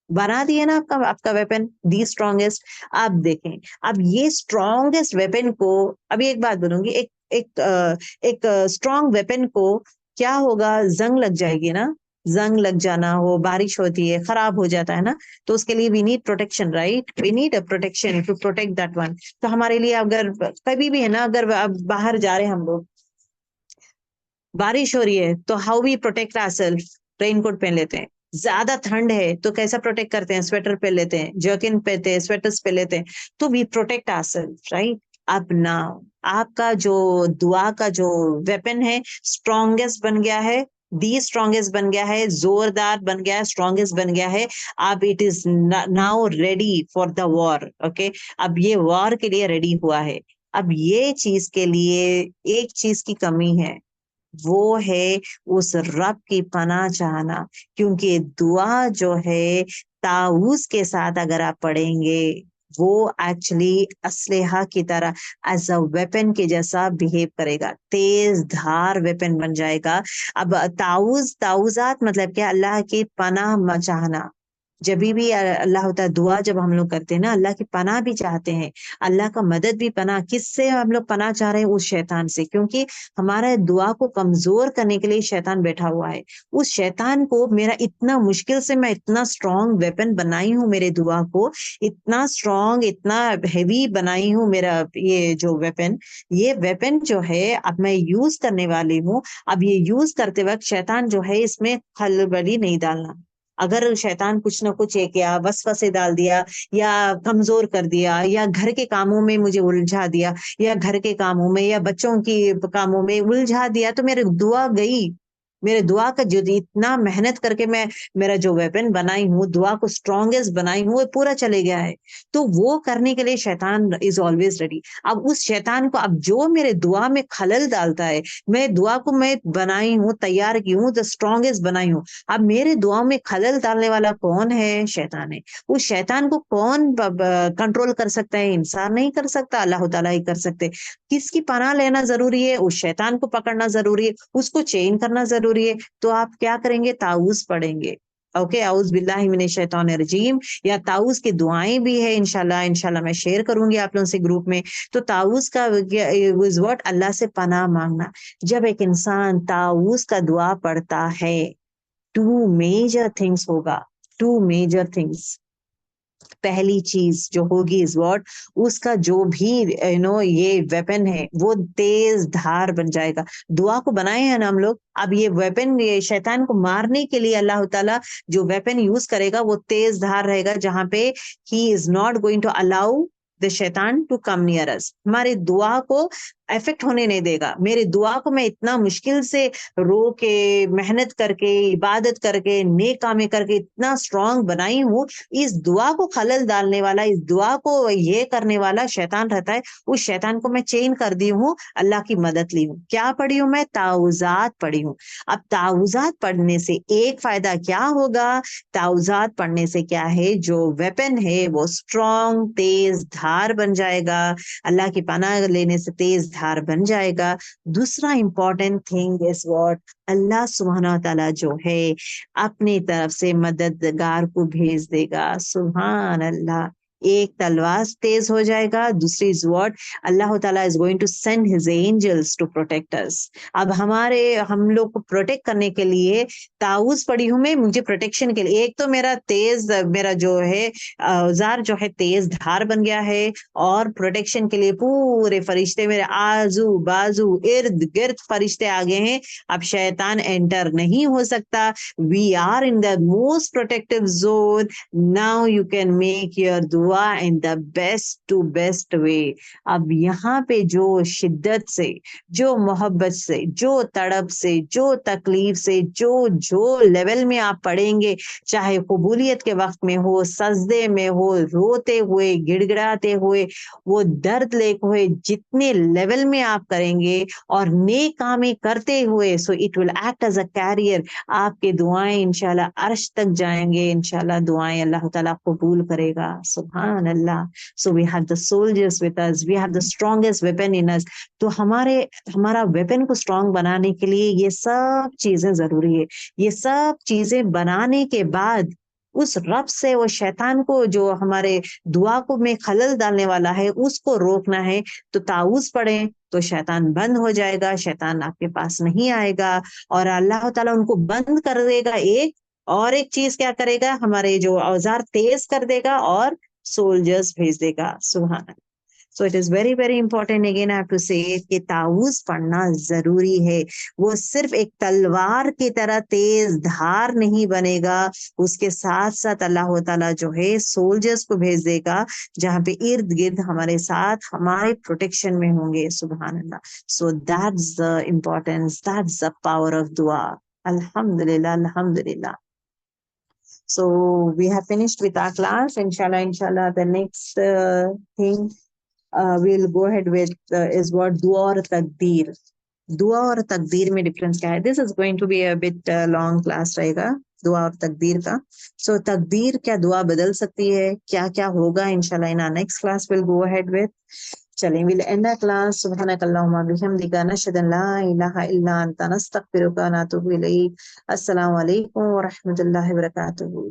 बना दिए ना आपका आपका वेपन दी स्ट्रॉन्गेस्ट। आप देखें, अब ये स्ट्रॉन्गेस्ट वेपन को, अभी एक बात बोलूंगी, एक स्ट्रॉन्ग वेपन को क्या होगा, जंग लग जाएगी ना, जंग लग जाना हो, बारिश होती है, खराब हो जाता है ना, तो उसके लिए we need protection, right, we need a protection to protect that one. तो हमारे लिए अगर कभी भी है ना, अगर अब बाहर जा रहे हैं हम लोग, बारिश हो रही है, तो how we protect ourself, raincoat पहन लेते हैं। ज्यादा ठंड है तो कैसा प्रोटेक्ट करते हैं, स्वेटर पहन लेते हैं, जर्किन पहनते हैं, स्वेटर्स पहन लेते हैं, तो वी प्रोटेक्ट आवरसेल्फ, राइट। अब नाउ आपका जो दुआ का जो वेपन है स्ट्रॉन्गेस्ट बन गया है, दी स्ट्रॉन्गेस्ट बन गया है, जोरदार बन गया है, स्ट्रॉन्गेस्ट बन गया है। अब it is now ready for the war, okay. अब ये वॉर के लिए रेडी हुआ है। अब ये चीज के लिए एक चीज की कमी है, वो है उस रब की पनाह चाहना। क्योंकि दुआ जो है ताऊस के साथ अगर आप पढ़ेंगे, वो एक्चुअली असलेहा की तरह एज अ वेपन के जैसा बिहेव करेगा, तेज धार वेपन बन जाएगा। अब ताऊज, ताऊजात मतलब क्या, अल्लाह की पनाह चाहना। जब भी अल्लाह होता है, दुआ जब हम लोग करते हैं ना, अल्लाह की पनाह भी चाहते हैं, अल्लाह का मदद भी, पनाह किससे हम लोग पनाह चाह रहे हैं, उस शैतान से। क्योंकि हमारा दुआ को कमजोर करने के लिए शैतान बैठा हुआ है। उस शैतान को मेरा इतना मुश्किल से मैं इतना स्ट्रॉन्ग वेपन बनाई हूँ, मेरे दुआ को इतना स्ट्रॉन्ग, इतना हेवी बनाई हूँ, मेरा ये जो वेपन, ये वेपन जो है अब मैं यूज करने वाली हूँ। अब ये यूज करते वक्त शैतान जो है इसमें खलबली नहीं डालना। अगर शैतान कुछ ना कुछ एक या वसवसे डाल दिया, या कमजोर कर दिया, या घर के कामों में मुझे उलझा दिया, या घर के कामों में या बच्चों की कामों में उलझा दिया, तो मेरी दुआ गई। मेरे दुआ का जो इतना मेहनत करके मैं मेरा जो वेपन बनाई हूँ, दुआ को स्ट्रॉन्गेस्ट बनाई हूँ, वो पूरा चले गया है। तो वो करने के लिए शैतान इज ऑलवेज रेडी। अब उस शैतान को, अब जो मेरे दुआ में खलल डालता है, मैं दुआ को मैं बनाई हूँ, तैयार की हूँ, द स्ट्रॉन्गेस्ट बनाई हूँ। अब मेरे दुआ में खलल डालने वाला कौन है, शैतान है। उस शैतान को कौन कंट्रोल कर सकता है, इंसान नहीं कर सकता, अल्लाह ताला ही कर सकते। किसकी पनाह लेना जरूरी है, उस शैतान को पकड़ना जरूरी है, उसको चेन करना जरूरी है। तो आप क्या करेंगे, ताऊज पढ़ेंगे, ओके, आउज बिल्लाहि मिनश शैतानिर रजीम। या ताऊज की दुआएं भी है, इंशाल्लाह इंशाल्लाह मैं शेयर करूंगी आप लोगों से ग्रुप में। तो ताऊज का इज व्हाट, अल्लाह से पनाह मांगना। जब एक इंसान ताऊज का दुआ पढ़ता है, टू मेजर थिंग्स होगा, टू मेजर थिंग्स। पहली चीज जो होगी इज व्हाट, उसका जो भी ये वेपन है वो तेज धार बन जाएगा। दुआ को बनाए हैं ना हम लोग, अब ये वेपन, ये शैतान को मारने के लिए अल्लाह ताला जो वेपन यूज करेगा वो तेज धार रहेगा, जहां पे he is not going to allow the शैतान टू कम नियर अस। हमारे दुआ को इफेक्ट होने नहीं देगा। मेरे दुआ को मैं इतना मुश्किल से रो के, मेहनत करके, इबादत करके, नेक कामें करके इतना स्ट्रांग बनाई हूँ, इस दुआ को खलल डालने वाला, इस दुआ को ये करने वाला शैतान रहता है। उस शैतान को मैं चेन कर दी हूँ, अल्लाह की मदद ली हूँ। क्या पढ़ी हूँ मैं, ताउजात पढ़ी हूँ। अब ताउजात पढ़ने से एक फायदा क्या होगा, ताउजात पढ़ने से क्या है, जो वेपन है वो स्ट्रॉन्ग तेज धार बन जाएगा, अल्लाह की पनाह लेने से तेज धार बन जाएगा। दूसरा इंपॉर्टेंट थिंग इज व्हाट, अल्लाह सुब्हानहू तआला जो है अपनी तरफ से मददगार को भेज देगा। सुभान अल्लाह, एक तलवार तेज हो जाएगा, दूसरी इज व्हाट, अल्लाह ताला is going to send his angels to protect us. अब हम लोग को प्रोटेक्ट करने के लिए ताऊज पड़ी हूं मैं, मुझे प्रोटेक्शन के लिए एक तो मेरा जो है औजार जो है तेज धार बन गया है, और प्रोटेक्शन के लिए पूरे फरिश्ते मेरे आजू बाजू इर्द गिर्द फरिश्ते आ गए हैं। अब शैतान एंटर नहीं हो सकता। We are in the most protective zone. Now you can make your दुआ in the best to best way. अब यहाँ पे जो शिद्दत से, जो मोहब्बत से, जो तड़प से, जो तकलीफ से, जो जो लेवल में आप पढ़ेंगे, चाहे कबूलियत के वक्त में हो, सजदे में हो, रोते हुए, गिड़गिड़ाते हुए, वो दर्द लेके हुए, जितने लेवल में आप करेंगे और नेक कामें करते हुए, so it will act as a carrier. आपके दुआएं इंशाल्लाह अर्श तक जाएंगे, इंशाल्लाह दुआएं अल्लाह ताला कबूल करेगा। सुभान अल्लाह। So we have the soldiers with us, we have the strongest weapon in us. तो हमारा वेपन को स्ट्रॉन्ग बनाने के लिए ये सब चीजें जरूरी है। ये सब चीजें बनाने के बाद उस रब से, वो शैतान को जो हमारे दुआ को में खलल डालने वाला है, उसको रोकना है। तो ताऊज पढ़ें तो शैतान बंद हो जाएगा, शैतान आपके पास नहीं आएगा, और अल्लाह ताला उनको बंद कर देगा। और एक चीज क्या करेगा, हमारे जो औजार तेज कर देगा और सोल्जर्स भेज देगा। सुभान। So it is very very important, again I have to say, कि ताऊज पढ़ना जरूरी है। वो सिर्फ एक तलवार की तरह तेज धार नहीं बनेगा, उसके साथ साथ अल्लाह ताला जो है सोल्जर्स को भेज देगा, जहाँ पे इर्द गिर्द हमारे साथ हमारे प्रोटेक्शन में होंगे। सुभान अल्लाह। So that's the importance, that's the power of दुआ। अल्हम्दुलिल्लाह, अल्हम्दुलिल्लाह। So we have finished with our class. Inshallah, the next thing we'll go ahead with is what दुआ और तकदीर। दुआ और तकदीर में डिफरेंस क्या है? This is going to be a bit long class रहेगा, दुआ और तकदीर का। सो तकदीर, क्या दुआ बदल सकती है, क्या क्या होगा, इंशाल्लाह in our next class will go ahead with. चलें, विल एंड द क्लास। सुब्हानकल्लाहुम्मा बिहम्दिका, नशहदु अन ला इलाहा इल्ला अंता, नस्तगफिरुका व नतूबु इलैक। अस्सलामु अलैकुम व रहमतुल्लाहि व बरकातुहू।